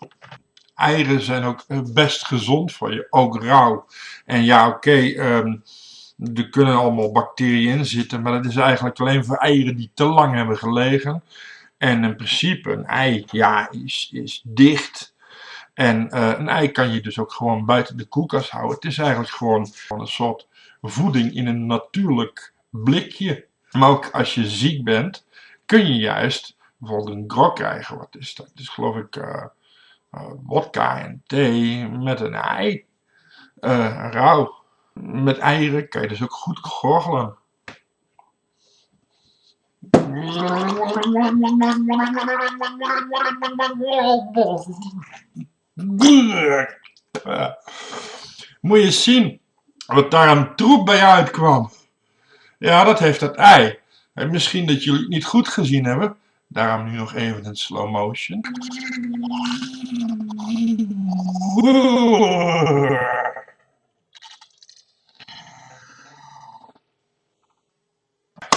Eieren zijn ook best gezond voor je, ook rauw. En ja, oké, er kunnen allemaal bacteriën in zitten, maar dat is eigenlijk alleen voor eieren die te lang hebben gelegen. En in principe, een ei, ja, is dicht. En een ei kan je dus ook gewoon buiten de koelkast houden. Het is eigenlijk gewoon een soort voeding in een natuurlijk blikje. Maar ook als je ziek bent, kun je juist bijvoorbeeld een grog krijgen. Wat is dat? Dat is geloof ik wodka en thee met een ei. Rauw. Met eieren kan je dus ook goed gorgelen. Moet je zien wat daar aan troep bij uitkwam. Ja, dat heeft dat ei. En misschien dat jullie het niet goed gezien hebben. Daarom nu nog even in slow motion.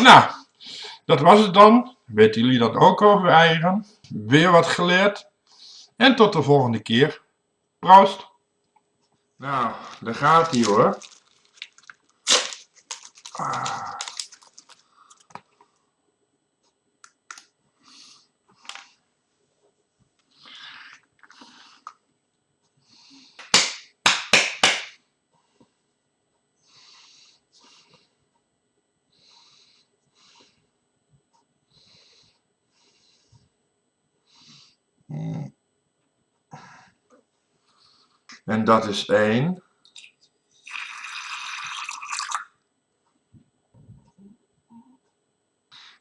Nou, dat was het dan. Weten jullie dat ook over eieren? Weer wat geleerd. En tot de volgende keer. Proost. Nou, daar gaat hij hoor. En dat is 1.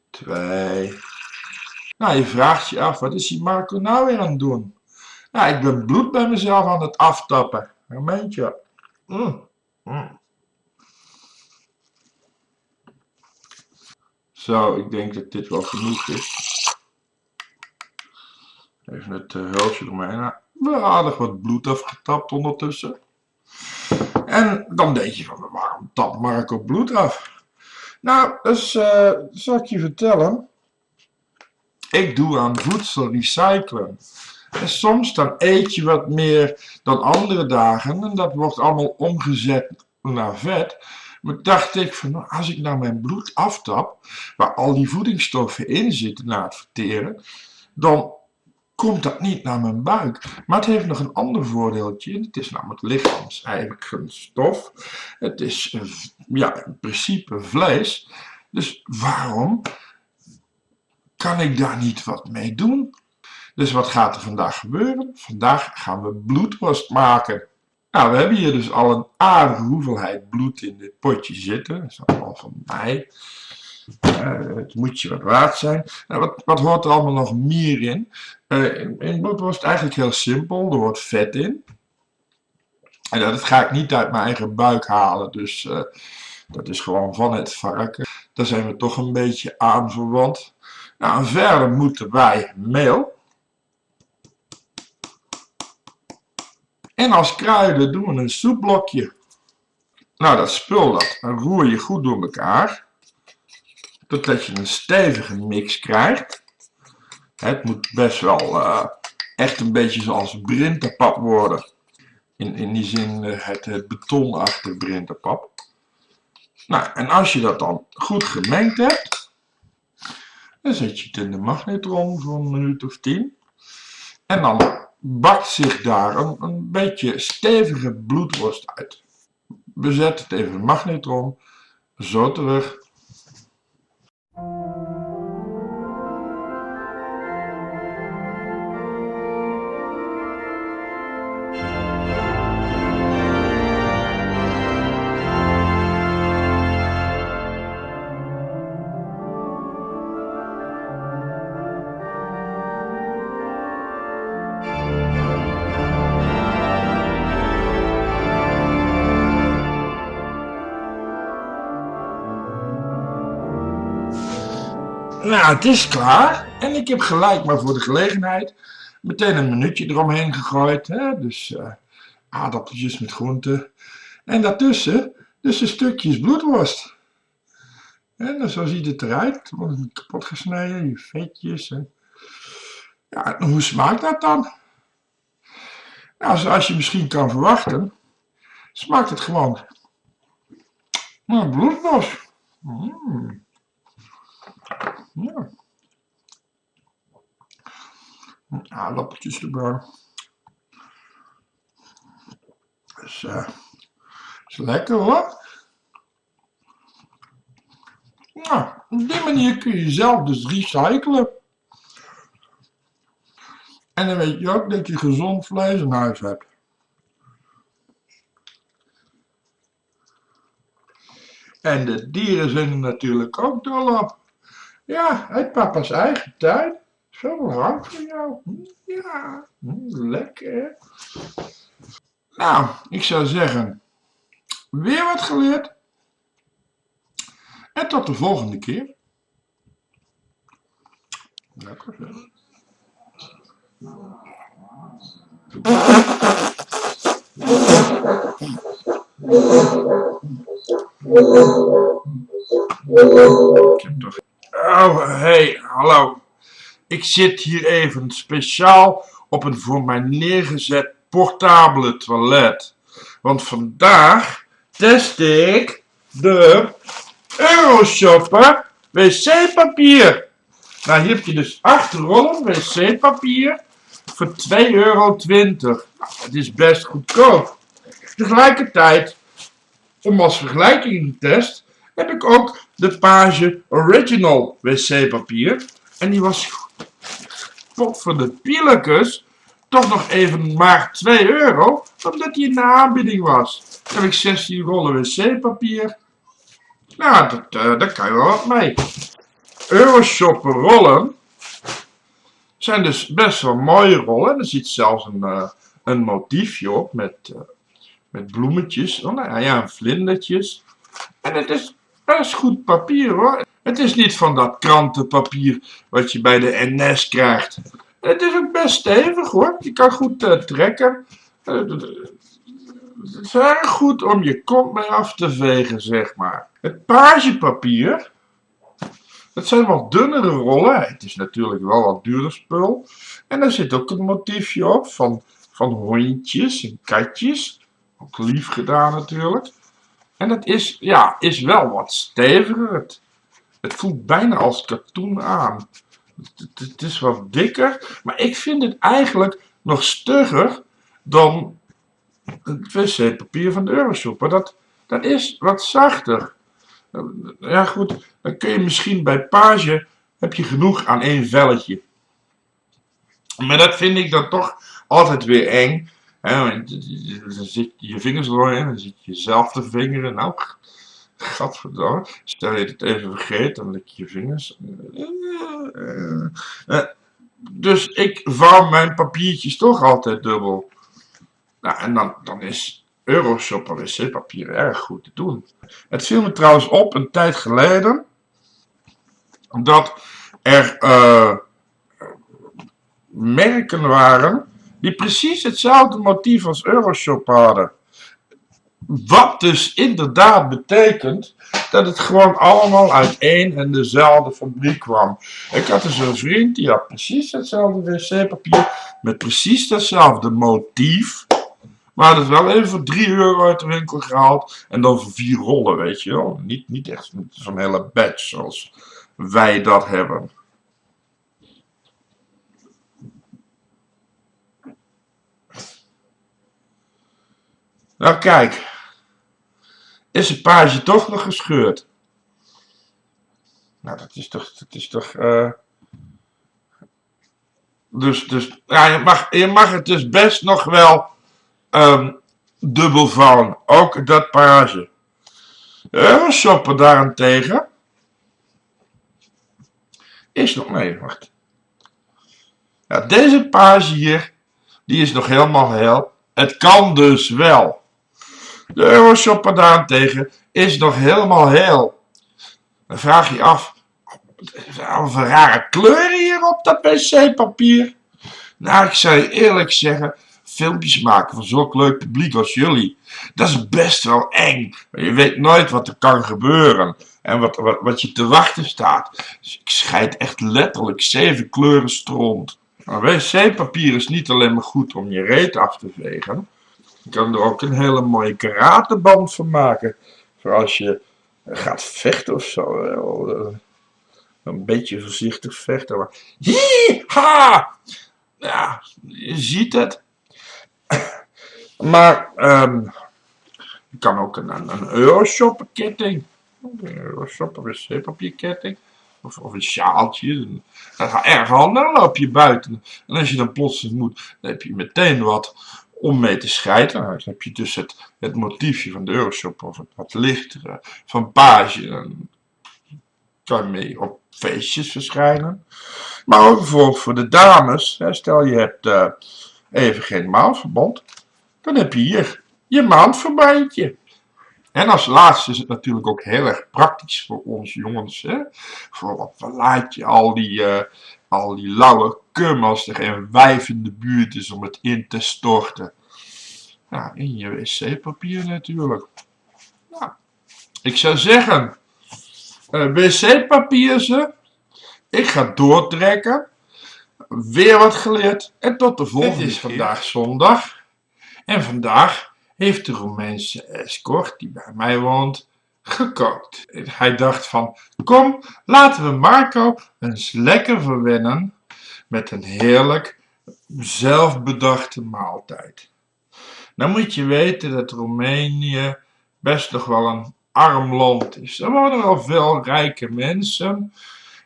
Twee. Nou, je vraagt je af, wat is die Marco nou weer aan het doen? Nou, ik ben bloed bij mezelf aan het aftappen. Een momentje. Zo, ik denk dat dit wel genoeg is. Even het hulsje eromheen. Nou, wel aardig wat bloed afgetapt ondertussen. En dan denk je van, waarom tapt Marco bloed af? Nou, dus zal ik je vertellen. Ik doe aan voedsel recyclen. En soms dan eet je wat meer dan andere dagen. En dat wordt allemaal omgezet naar vet. Maar dacht ik van, nou, als ik nou mijn bloed aftap, waar al die voedingsstoffen in zitten na het verteren, dan komt dat niet naar mijn buik. Maar het heeft nog een ander voordeeltje. Het is namelijk lichaams-eigen stof. Het is ja, in principe vlees. Dus waarom kan ik daar niet wat mee doen? Dus wat gaat er vandaag gebeuren? Vandaag gaan we bloedworst maken. Nou, we hebben hier dus al een aardige hoeveelheid bloed in dit potje zitten. Dat is allemaal van mij. Het moet je wat waard zijn. Nou, wat hoort er allemaal nog meer in? In bloedworst eigenlijk heel simpel. Er wordt vet in. En dat ga ik niet uit mijn eigen buik halen. Dus dat is gewoon van het varken. Daar zijn we toch een beetje aan verwant. Nou, en verder moeten wij meel. En als kruiden doen we een soepblokje. Nou, dat spul dat roer je goed door elkaar. Totdat je een stevige mix krijgt. Het moet best wel echt een beetje zoals brinterpap worden. In die zin het betonachtige brinterpap. Nou, en als je dat dan goed gemengd hebt, dan zet je het in de magnetron voor een minuut of 10. En dan bakt zich daar een beetje stevige bloedworst uit. We zetten het even in de magnetron. Zo terug. Nou, het is klaar. En ik heb gelijk maar voor de gelegenheid meteen een minuutje eromheen gegooid. Hè? Dus aardappeltjes met groenten. En daartussen dus de stukjes bloedworst. En zo ziet het eruit. Wordt kapot gesneden, je vetjes. En... Ja, en hoe smaakt dat dan? Nou, zoals je misschien kan verwachten, smaakt het gewoon naar bloedworst. Ja. Aardappeltjes erbij. Dus, is lekker hoor. Nou, op die manier kun je zelf dus recyclen. En dan weet je ook dat je gezond vlees in huis hebt. En de dieren zijn er natuurlijk ook dol op. Ja, uit papa's eigen tuin. Zoveel hang voor jou. Ja, lekker hè. Nou, ik zou zeggen, weer wat geleerd. En tot de volgende keer. Lekker zeg. Ik heb toch... Oh, hey, hallo. Ik zit hier even speciaal op een voor mij neergezet portabele toilet. Want vandaag test ik de Euroshopper wc-papier. Nou, hier heb je dus 8 rollen wc-papier voor €2,20. Nou, het is best goedkoop. Tegelijkertijd, om als vergelijking te testen, heb ik ook de Page Original wc-papier. En die was voor de pielekes toch nog even maar €2, omdat die in de aanbieding was. Dan heb ik 16 rollen wc-papier. Nou, daar kan je wel wat mee. Euroshopper rollen zijn dus best wel mooie rollen. Er zit zelfs een motiefje op met bloemetjes. Oh, nou ja, en vlindertjes. En het is best goed papier hoor. Het is niet van dat krantenpapier wat je bij de NS krijgt. Het is ook best stevig hoor. Je kan goed trekken. Het is erg goed om je kont mee af te vegen, zeg maar. Het pagepapier, dat zijn wat dunnere rollen. Het is natuurlijk wel wat duurder spul. En er zit ook een motiefje op van hondjes en katjes. Ook lief gedaan natuurlijk. En dat is wel wat steviger. Het voelt bijna als katoen aan. Het is wat dikker. Maar ik vind het eigenlijk nog stugger dan het wc-papier van de Euroshopper. Dat is wat zachter. Ja goed, dan kun je misschien bij Page, heb je genoeg aan één velletje. Maar dat vind ik dan toch altijd weer eng. Dan zit je vingers erin, dan zit je zelf te vingeren. Nou, gadverdamme, stel je het even vergeet, dan lik je je vingers. Dus ik vouw mijn papiertjes toch altijd dubbel. Nou, en dan is Euroshopper wc-papier erg goed te doen. Het viel me trouwens op een tijd geleden dat er merken waren die precies hetzelfde motief als Euroshopper hadden. Wat dus inderdaad betekent dat het gewoon allemaal uit één en dezelfde fabriek kwam. Ik had dus een vriend die had precies hetzelfde wc-papier met precies hetzelfde motief. Maar het wel even voor €3 uit de winkel gehaald. En dan voor 4 rollen, weet je wel. Niet echt zo'n hele batch zoals wij dat hebben. Nou kijk. Is een Page toch nog gescheurd? Nou, dat is toch Dus ja, je mag het dus best nog wel dubbel vouwen. Ook dat Page. Euroshopper daarentegen is nog... Nee, wacht. Ja, deze Page hier, die is nog helemaal heel. Het kan dus wel. De Euroshopper daarentegen is nog helemaal heel. Dan vraag je af, Wat een rare kleur hier op dat wc-papier. Nou, ik zou je eerlijk zeggen, filmpjes maken voor zulk leuk publiek als jullie, dat is best wel eng. Je weet nooit wat er kan gebeuren en wat je te wachten staat. Dus ik scheid echt letterlijk 7 kleuren stront. Maar wc-papier is niet alleen maar goed om je reet af te vegen. Je kan er ook een hele mooie karateband van maken. Voor als je gaat vechten of zo. Een beetje voorzichtig vechten. Maar hi-ha! Ja, je ziet het. Maar je kan ook een Euroshopper ketting. Een Euroshopper wc-papierketting. Of een sjaaltje. Dat gaat erg handig. Dan loop je buiten. En als je dan plotseling moet, dan heb je meteen wat om mee te scheiden. Dan heb je dus het motiefje van de Euroshopper. Of het wat lichtere van Page. Dan kan je mee op feestjes verschijnen. Maar ook bijvoorbeeld voor de dames. Stel je hebt even geen maandverband. Dan heb je hier je maandverbandje. En als laatste is het natuurlijk ook heel erg praktisch voor ons jongens. Hè? Voor wat verlaat je al die lauwe kum als er geen wijf in de buurt is om het in te storten. Nou, in je wc-papier natuurlijk. Nou, ik zou zeggen, wc-papier ze. Ik ga doortrekken. Weer wat geleerd. En tot de volgende keer. Het is vandaag zondag. En vandaag heeft de Roemeense escort die bij mij woont gekookt. Hij dacht van, kom, laten we Marco eens lekker verwennen met een heerlijk zelfbedachte maaltijd. Dan moet je weten dat Roemenië best nog wel een arm land is. Er wonen wel veel rijke mensen.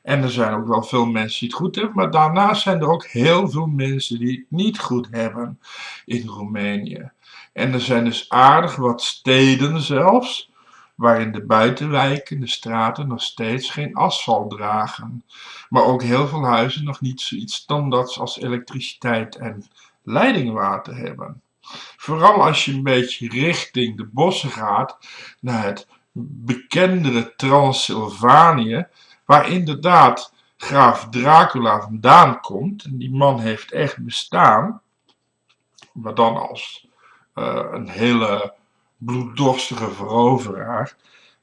En er zijn ook wel veel mensen die het goed hebben. Maar daarnaast zijn er ook heel veel mensen die het niet goed hebben in Roemenië. En er zijn dus aardig wat steden zelfs, waarin de buitenwijken, de straten nog steeds geen asfalt dragen. Maar ook heel veel huizen nog niet zoiets standaards als elektriciteit en leidingwater hebben. Vooral als je een beetje richting de bossen gaat, naar het bekendere Transylvanië, waar inderdaad graaf Dracula vandaan komt. En die man heeft echt bestaan, maar dan als een hele bloeddorstige veroveraar.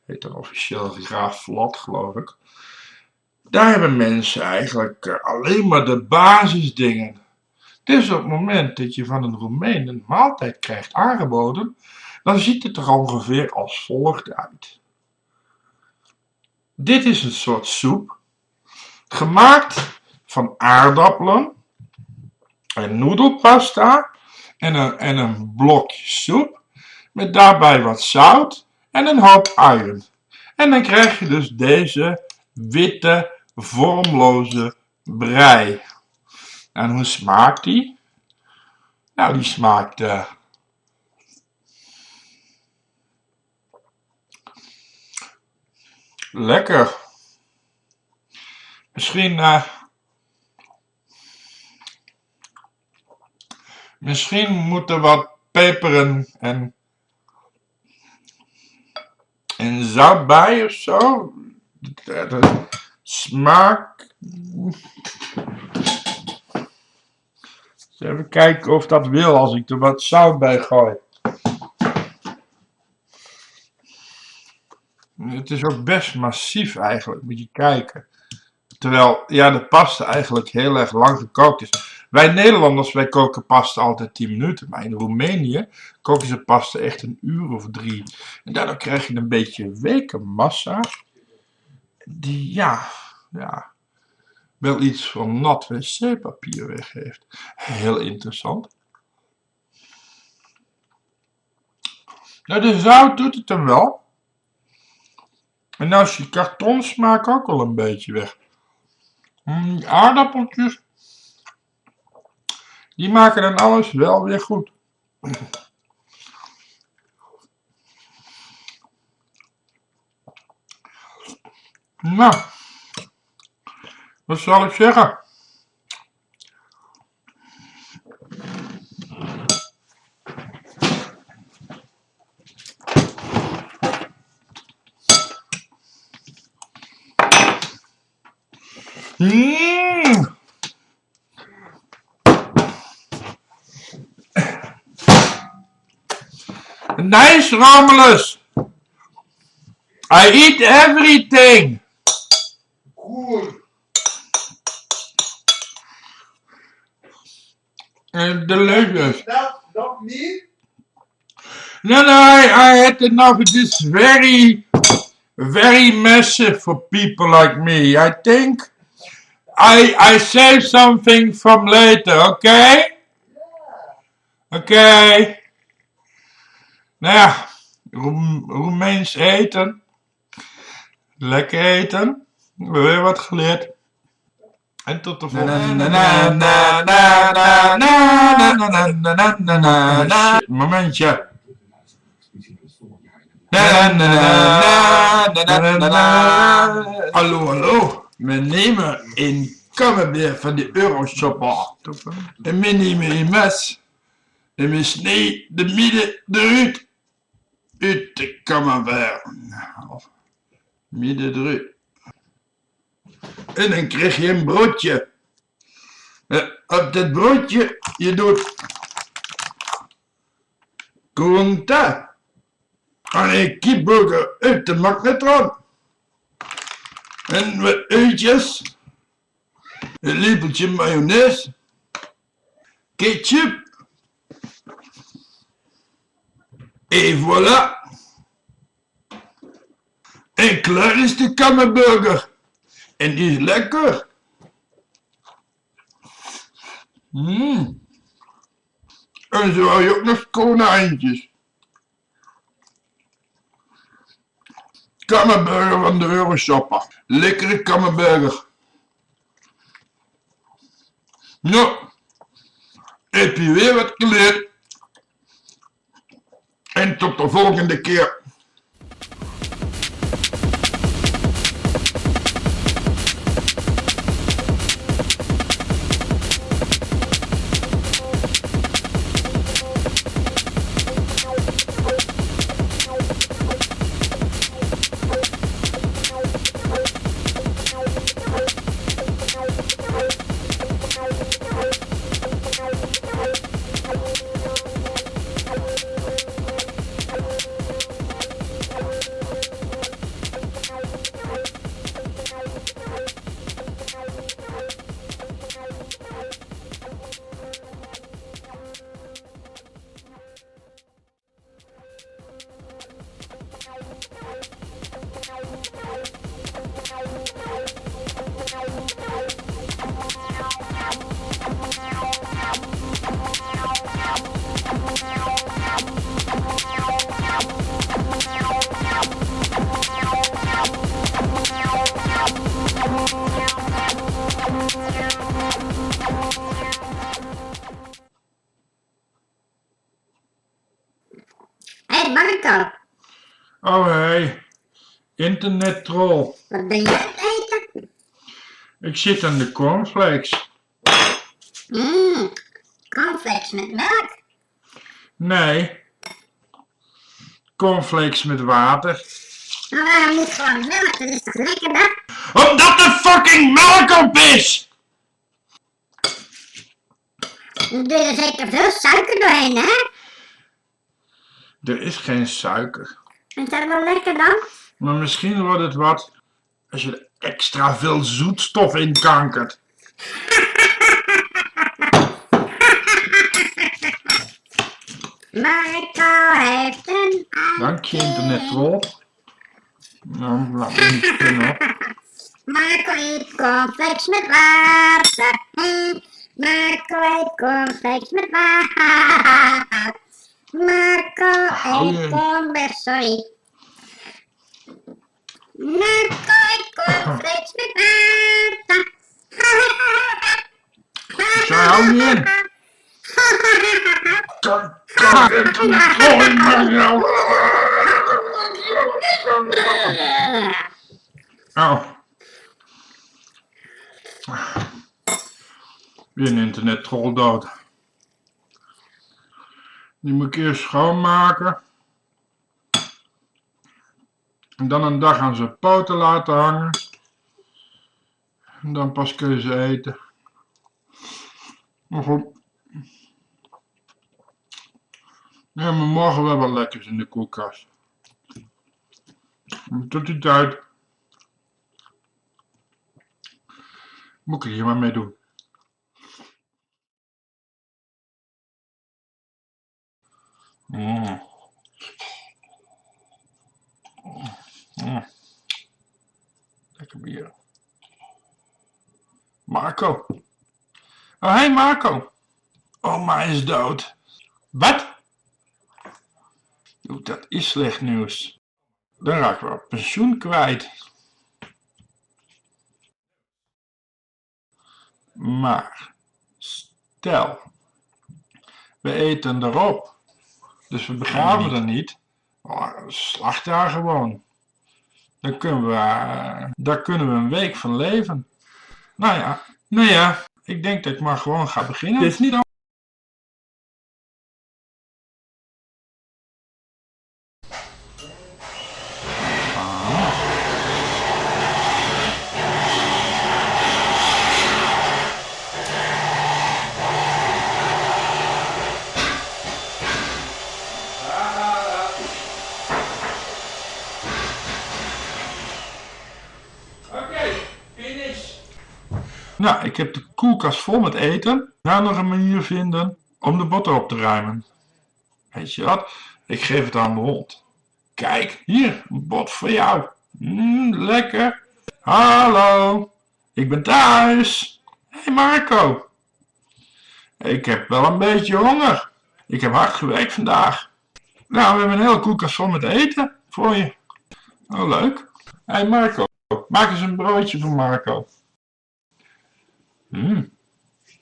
Heet dan officieel graaf Vlad, geloof ik. Daar hebben mensen eigenlijk alleen maar de basisdingen. Dus op het moment dat je van een Roemeen een maaltijd krijgt aangeboden, dan ziet het er ongeveer als volgt uit. Dit is een soort soep, gemaakt van aardappelen en noedelpasta en een blokje soep, met daarbij wat zout en een hoop uien. En dan krijg je dus deze witte, vormloze brei. En hoe smaakt die? Nou, die smaakt lekker. Misschien moet er wat peper en zout bij of zo. De smaak. Even kijken of dat wil als ik er wat zout bij gooi. Het is ook best massief eigenlijk, moet je kijken. Terwijl, ja, de pasta eigenlijk heel erg lang gekookt is. Wij Nederlanders, wij koken pasta altijd 10 minuten. Maar in Roemenië koken ze pasta echt 1 uur of 3. En daardoor krijg je een beetje weke massa. Die, ja, wel iets van nat wc-papier weggeeft. Heel interessant. Nou, de zout doet het hem wel. En nou is die kartonsmaak ook al een beetje weg. Die aardappeltjes, die maken dan alles wel weer goed. Nou, wat zal ik zeggen? Mm. Nice, Romulus. I eat everything. Goed. Delicious. Dat niet? No, I had enough. It is very massive for people like me. I think I save something from later, okay? Okay. Nou ja, Roemeens eten. Lekker eten. We hebben weer wat geleerd. En tot de volgende. Momentje. Hallo. We nemen een camembert van de Euroshopper. En we nemen een mes. En we snijden de midden eruit. Uit de camembert. Midden eruit. En dan krijg je een broodje. Op dat broodje, je doet groente. En een kipburger uit de magnetron. En wat uitjes. Een lepeltje mayonaise. Ketchup. En voilà. En klaar is de camembert. En die is lekker. En zo hou je ook nog konijntjes. Camembert van de Euroshopper. Lekkere camembert. Nou, heb je weer wat geleerd. En tot de volgende keer. Hé Marco, Oh hey, internettroll. wat ben je aan het eten? Ik zit aan de cornflakes. Cornflakes met melk? Nee, cornflakes met water. Maar waarom niet gewoon melk? Dat is toch lekkerder? Omdat er fucking melk op is! Dan doe je er zeker veel suiker doorheen, hè? Er is geen suiker. Is dat wel lekker dan? Maar misschien wordt het wat als je er extra veel zoetstof in kankert. Marco heeft een Dank je internettroll. Nou, laat me niet kunnen hoor. Marco eet cornflakes met water. Marco eet cornflakes met water. Marco eet cornflakes, sorry. Marco eet cornflakes met water. Zo hou je in. Oh. Weer een internettroll dood. Die moet ik eerst schoonmaken. En dan een dag aan zijn poten laten hangen. En dan pas kun je ze eten. Maar goed. We hebben morgen wel wat lekkers in de koelkast. Tot die tijd moet ik er hier maar mee doen. Lekker bier. Marco. Oh, hey Marco. Oma is dood. Wat? Oeh, dat is slecht nieuws. Dan raak ik wel pensioen kwijt. Maar, stel, we eten erop. Dus we begraven er niet. Slacht daar gewoon. Dan kunnen we, daar kunnen we een week van leven. Nou ja, ik denk dat ik maar gewoon ga beginnen. Het is niet Nou, ik heb de koelkast vol met eten. Nou nog een manier vinden om de boter op te ruimen. Weet je wat? Ik geef het aan de hond. Kijk, hier, een bot voor jou. Lekker. Hallo, ik ben thuis. Hey Marco. Ik heb wel een beetje honger. Ik heb hard gewerkt vandaag. Nou, we hebben een hele koelkast vol met eten voor je. Oh, leuk. Hey Marco, maak eens een broodje voor Marco.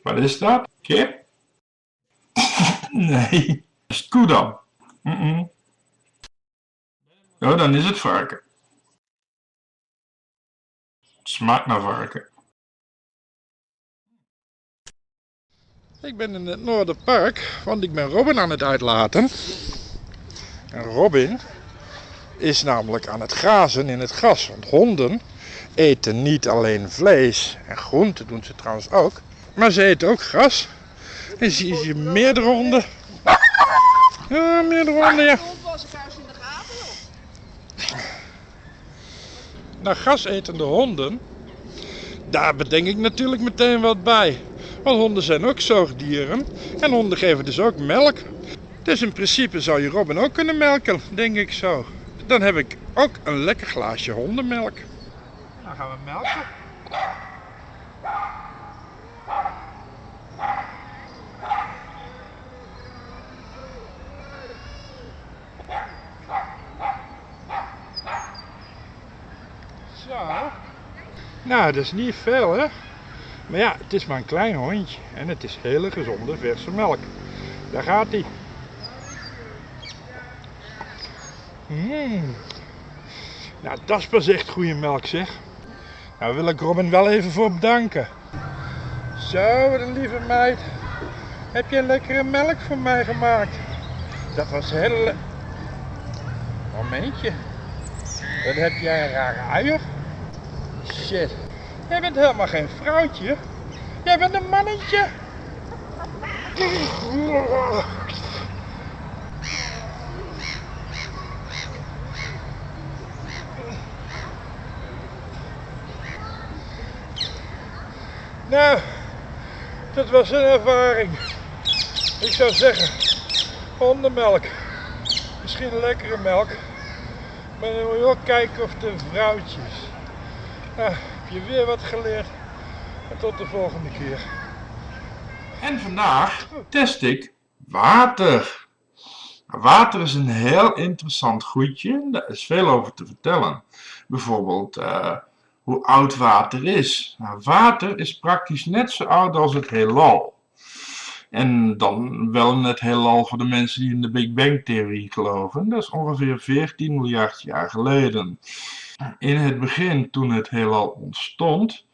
Wat is dat? Kip? Nee, dat is koe dan. Oh, dan is het varken. Smaakt naar varken. Ik ben in het Noorderpark, want ik ben Robin aan het uitlaten. En Robin is namelijk aan het grazen in het gras. Want honden eten niet alleen vlees en groenten, doen ze trouwens ook. Maar ze eten ook gras. En zie je meerdere honden. Ja, meerdere honden, ja. Nou, grasetende honden, daar bedenk ik natuurlijk meteen wat bij. Want honden zijn ook zoogdieren en honden geven dus ook melk. Dus in principe zou je Robin ook kunnen melken, denk ik zo. Dan heb ik ook een lekker glaasje hondenmelk. Dan gaan we melken. Zo. Nou, dat is niet veel, hè. Maar ja, het is maar een klein hondje en het is hele gezonde verse melk. Daar gaat hij. Nou, dat is pas echt goede melk, zeg. Nou, wil ik Robin wel even voor bedanken. Zo, wat een lieve meid. Heb je een lekkere melk voor mij gemaakt? Dat was heel... Momentje. Wat heb jij een rare uier? Shit. Jij bent helemaal geen vrouwtje. Jij bent een mannetje. Nou, dat was een ervaring. Ik zou zeggen, hondenmelk. Misschien lekkere melk. Maar dan moet je ook kijken of de vrouwtjes. Nou, heb je weer wat geleerd. En tot de volgende keer. En vandaag test ik water. Water is een heel interessant goedje. Daar is veel over te vertellen. Bijvoorbeeld hoe oud water is. Nou, water is praktisch net zo oud als het heelal. En dan wel het heelal voor de mensen die in de Big Bang theorie geloven. Dat is ongeveer 14 miljard jaar geleden. In het begin, toen het heelal ontstond,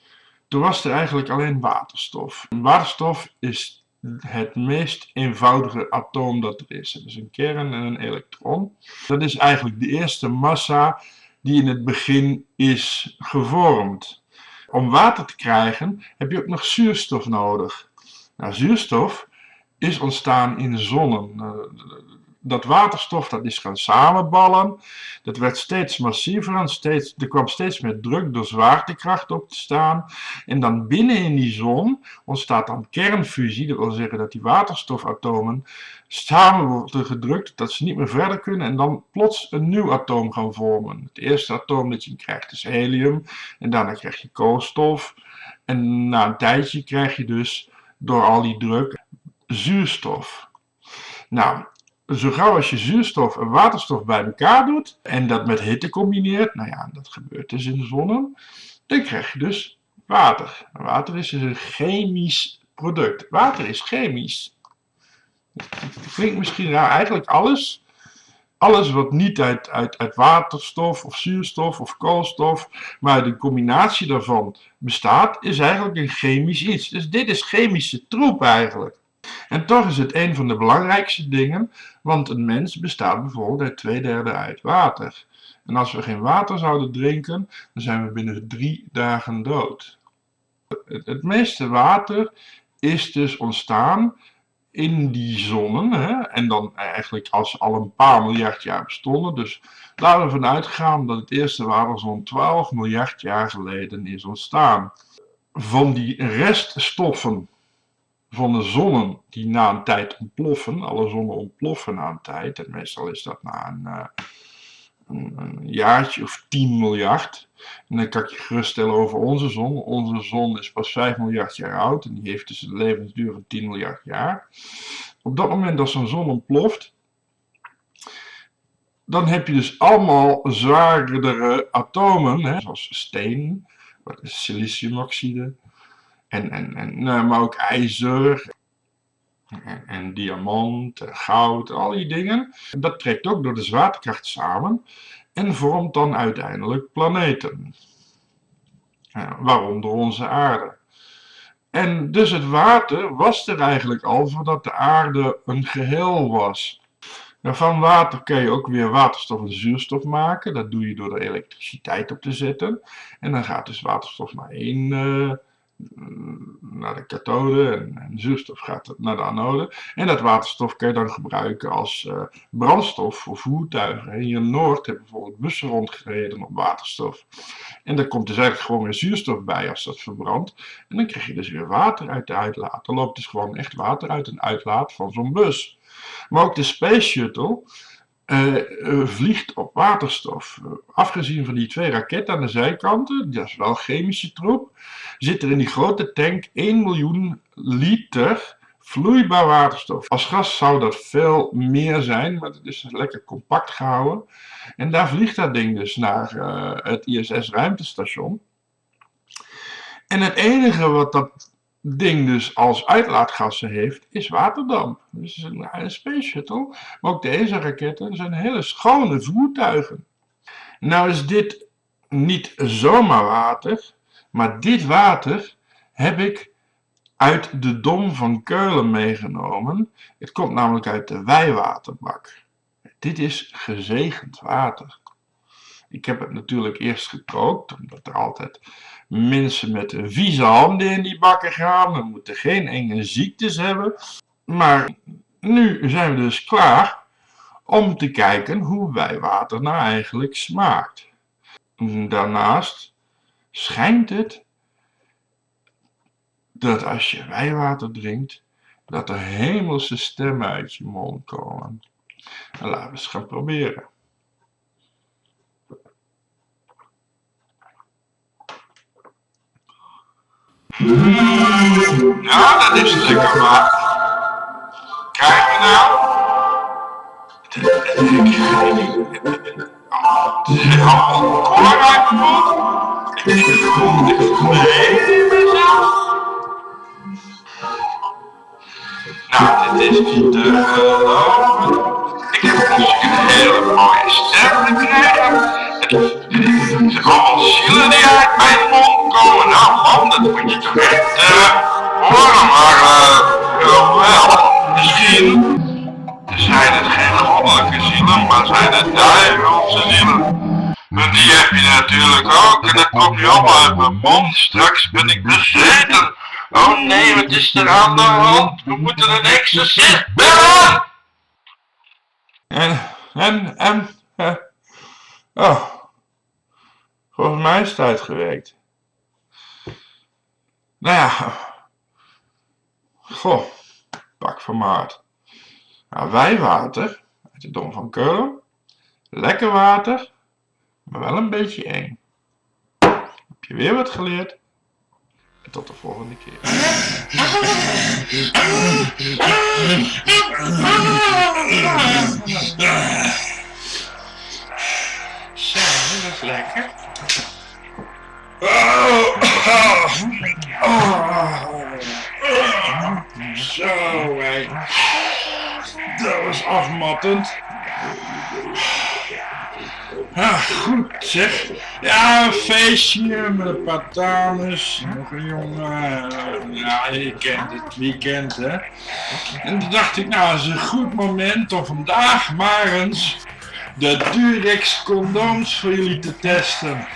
toen was er eigenlijk alleen waterstof. Waterstof is het meest eenvoudige atoom dat er is. Het is een kern en een elektron. Dat is eigenlijk de eerste massa die in het begin is gevormd. Om water te krijgen heb je ook nog zuurstof nodig. Nou, zuurstof is ontstaan in zonnen. Dat waterstof dat is gaan samenballen. Dat werd steeds massiever en er kwam steeds meer druk door zwaartekracht op te staan. En dan binnen in die zon ontstaat dan kernfusie. Dat wil zeggen dat die waterstofatomen samen worden gedrukt, dat ze niet meer verder kunnen en dan plots een nieuw atoom gaan vormen. Het eerste atoom dat je krijgt is helium en daarna krijg je koolstof. En na een tijdje krijg je dus door al die druk zuurstof. Nou, zo gauw als je zuurstof en waterstof bij elkaar doet en dat met hitte combineert, nou ja, dat gebeurt dus in de zon, dan krijg je dus water. Water is dus een chemisch product. Water is chemisch. Dat klinkt misschien raar, eigenlijk alles wat niet uit waterstof of zuurstof of koolstof, maar uit een combinatie daarvan bestaat, is eigenlijk een chemisch iets. Dus dit is chemische troep eigenlijk. En toch is het een van de belangrijkste dingen, want een mens bestaat bijvoorbeeld uit 2/3 uit water. En als we geen water zouden drinken, dan zijn we binnen 3 dagen dood. Het meeste water is dus ontstaan in die zonnen, hè? En dan eigenlijk als ze al een paar miljard jaar bestonden. Dus laten we ervan uitgaan dat het eerste water zo'n 12 miljard jaar geleden is ontstaan. Van die reststoffen van de zonnen die na een tijd ontploffen, alle zonnen ontploffen na een tijd, en meestal is dat na een jaartje of 10 miljard. En dan kan ik je geruststellen over onze zon. Onze zon is pas 5 miljard jaar oud en die heeft dus een levensduur van 10 miljard jaar. Op dat moment dat zo'n zon ontploft, dan heb je dus allemaal zwaardere atomen, hè, zoals steen, siliciumoxide, maar ook ijzer en diamant, goud, al die dingen. Dat trekt ook door de zwaartekracht samen en vormt dan uiteindelijk planeten, waaronder onze aarde. En dus het water was er eigenlijk al voordat de aarde een geheel was. Nou, van water kun je ook weer waterstof en zuurstof maken. Dat doe je door er elektriciteit op te zetten. En dan gaat dus waterstof naar de kathode en zuurstof gaat naar de anode. En dat waterstof kun je dan gebruiken als brandstof voor voertuigen. Hier in Noord hebben bijvoorbeeld bussen rondgereden op waterstof. En daar komt dus eigenlijk gewoon weer zuurstof bij als dat verbrandt. En dan krijg je dus weer water uit de uitlaat. Dan loopt dus gewoon echt water uit een uitlaat van zo'n bus. Maar ook de Space Shuttle vliegt op waterstof. Afgezien van die 2 raketten aan de zijkanten, dat is wel chemische troep, zit er in die grote tank 1 miljoen liter vloeibaar waterstof. Als gas zou dat veel meer zijn, maar het is lekker compact gehouden. En daar vliegt dat ding dus naar het ISS ruimtestation. En het enige wat dat ding dus als uitlaatgassen heeft, is waterdamp. Dus een Space Shuttle, maar ook deze raketten zijn hele schone voertuigen. Nou is dit niet zomaar water, maar dit water heb ik uit de Dom van Keulen meegenomen. Het komt namelijk uit de wijwaterbak. Dit is gezegend water. Ik heb het natuurlijk eerst gekookt, omdat er altijd mensen met vieze handen in die bakken gaan. We moeten geen enge ziektes hebben. Maar nu zijn we dus klaar om te kijken hoe wijwater nou eigenlijk smaakt. Daarnaast schijnt het dat als je wijwater drinkt, dat er hemelse stemmen uit je mond komen. Nou, laten we eens gaan proberen. Ja, dat is lekker water. Krijg je nou? Het is allemaal koor uit mijn mond. Ik voel dit mezelf. Nou, dit is niet te geloven. Ik heb natuurlijk een hele mooie stem gekregen. Het zijn allemaal zielen die uit mijn mond komen. Nou man, dat moet je toch echt horen, maar wel, misschien zijn het geen goddelijke zielen, maar zijn het duivelse zielen. Hun die heb je natuurlijk ook. En dat komt nu allemaal uit mijn mond. Straks ben ik bezeten. Oh nee, wat is er aan de hand? We moeten een exorcist bellen! Oh. Volgens mij is het uitgewerkt. Nou ja. Goh. Pak van maat. Nou, wijwater. Uit de Dom van Keulen. Lekker water. Maar wel een beetje eng. Heb je weer wat geleerd? En tot de volgende keer. Zo, dat is lekker. Zo, hé. Dat was afmattend. Goed zeg. Ja, een feestje met een paar dames. Nog een jongen. Ja, je kent het weekend, hè. En toen dacht ik, nou, het is een goed moment om vandaag maar eens de Durex condooms voor jullie te testen.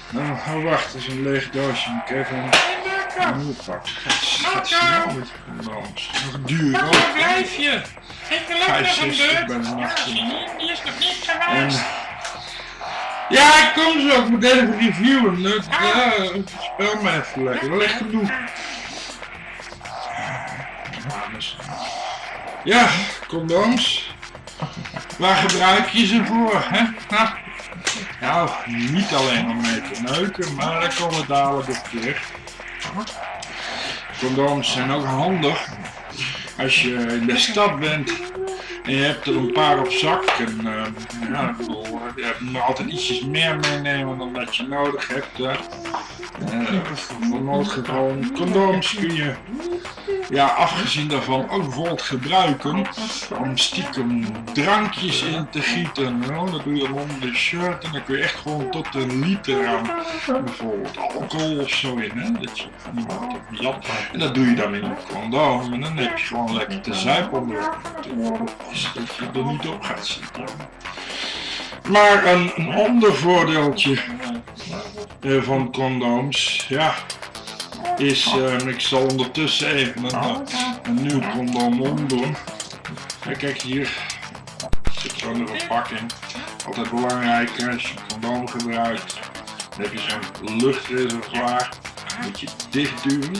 Nou, wacht, is een leeg doosje. Moet ik even een nieuwe pakken. Gaat snel met condooms. Nog duur ook. Waar blijf je? Ik wil ook nog een beurt. Die is nog niet geweest. Ja, ik kom zo. Ik moet even reviewen. Spel me even lekker. Dat ligt genoeg. Ja, condooms. Waar gebruik je ze voor, hè? Nou, niet alleen om mee te neuken, maar daar komen we dadelijk op terug. Condooms zijn ook handig als je in de stad bent en je hebt er een paar op zak. En ja, ik bedoel, je moet altijd ietsjes meer meenemen dan dat je nodig hebt. Voor noodgeval condooms kun je, ja, afgezien daarvan ook bijvoorbeeld gebruiken om stiekem drankjes in te gieten. Nou, dat doe je dan onder de shirt en dan kun je echt gewoon tot een liter aan bijvoorbeeld alcohol of zo in, hè? Dat je niemand op jat. En dat doe je dan in een condoom en dan heb je gewoon lekker te zuipen onder. Dus dat je er niet op gaat zitten. Maar een ander voordeeltje van condooms, ja, is, ik zal ondertussen even een nieuw condoom omdoen. Ja, kijk hier, zit zo in de verpakking. Altijd belangrijk als je een condoom gebruikt. Dan heb je zo'n luchtreservoir. Moet je dichtduwen.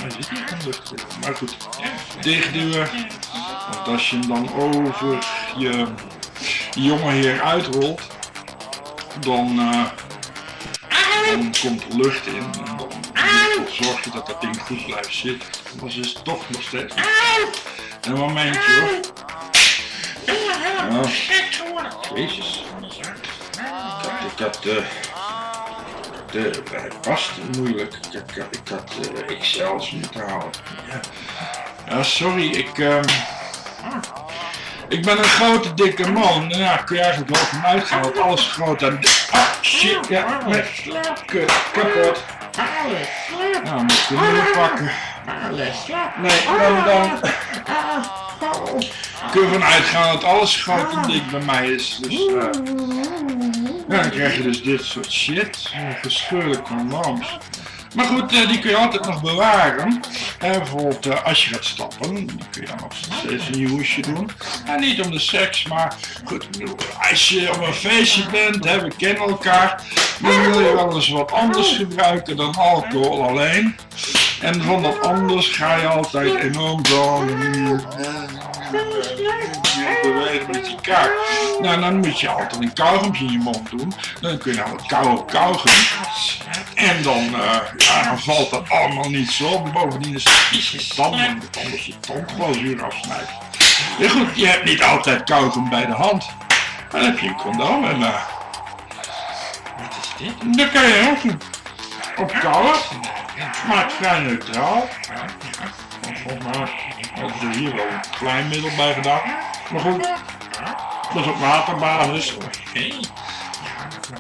Maar zit hier geen luchtreservoir. Maar goed, dichtduwen. Want als je hem dan over je jongen hier uitrolt, dan komt er lucht in. En dan zorg je dat dat ding goed blijft zitten. Anders is het toch nog steeds. Een momentje hoor. Ja. Jezus. Ik had bij past moeilijk. Ik had XL's moeten halen. Ja, sorry, ik ben een grote dikke man. En ja, kun je eigenlijk wel van uitgaan dat alles groot en shit, ja, nee, kapot. Nou, moet ik hem weer pakken. Nee, dan kun je van uitgaan dat alles groot en dik bij mij is. Dus ja, dan krijg je dus dit soort shit. Gescheurde condooms. Maar goed, die kun je altijd nog bewaren. Bijvoorbeeld als je gaat stappen, die kun je dan nog steeds in je hoesje doen. En niet om de seks, maar goed, als je op een feestje bent, we kennen elkaar, dan wil je wel eens wat anders gebruiken dan alcohol alleen. En van dat anders ga je altijd enorm zo bewegen met je kaak. Nou, dan moet je altijd een kauwgompje in je mond doen. Dan kun je nou wat kauwen. En dan, dan valt dat allemaal niet zo op. Bovendien is het tanden, anders je tand gewoon zuur afsnijdt. Ja goed, je hebt niet altijd kauwgom bij de hand. Dan heb je een condoom en wat is dit? Dan kan je ook op kauwen. Smaakt vrij neutraal. Volgens mij hebben ze hier wel een klein middel bij gedaan. Maar goed, dat is op waterbasis.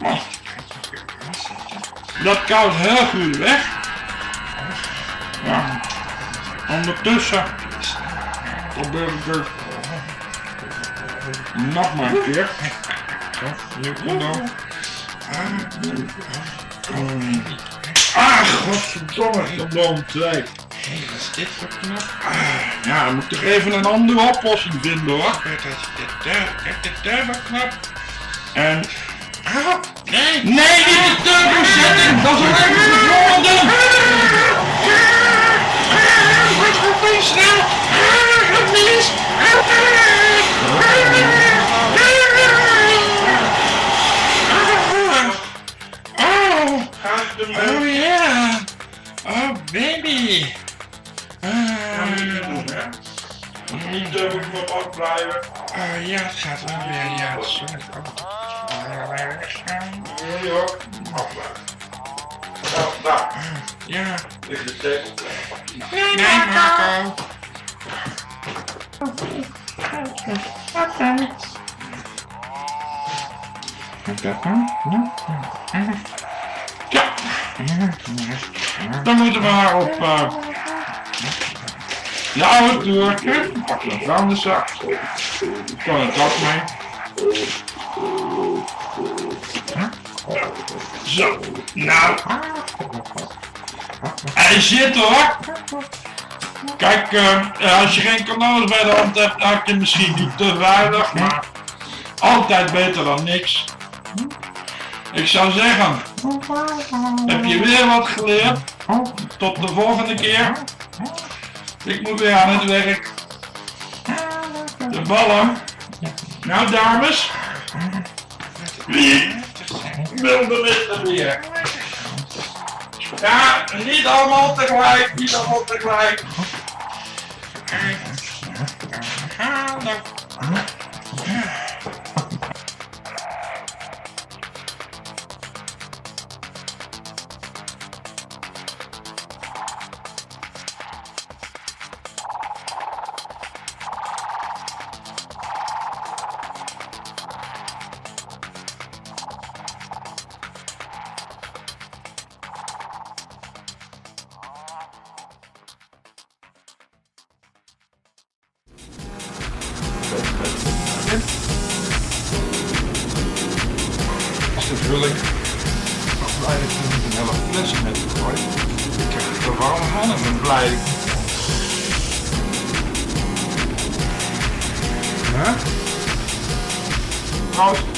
Maar dat koudt heel goed weg. Ja. Ondertussen probeer ik het nog maar een keer. Zo, nieuw condoom. Godverdomme, verdomme twee. Wat is dit voor knop? Ja, dan moet ik toch even een andere oplossing vinden hoor. Kijk, de turbo-knop. En... Nee! Nee, niet de turbo setting! Dat is alleen maar de volgende! Wat is snel? Wat mis? Oh ja! Oh baby! Niet turbo knop afblijven. Ja, het gaat wel weer. Ja, sorry. Nee hoor, afblijven. Oh, daar Ja. ligt de tegel. Nee, Marco. Ja, dan moeten we haar op de oude toer. Pak een vuilniszak. Kan het ook mee. Zo, nou. Hij zit hoor. Kijk, als je geen kanonnen bij de hand hebt, dan heb je misschien niet te veilig, maar altijd beter dan niks. Ik zou zeggen, heb je weer wat geleerd? Tot de volgende keer. Ik moet weer aan het werk. De ballen. Nou dames. Wie wilde dit er weer? Ja, niet allemaal tegelijk, niet allemaal tegelijk. Is de vulling. Ik ben blij dat je niet een hele fles in hebt gegooid. Ik krijg het er warm van en ben blij. Huh? Proost.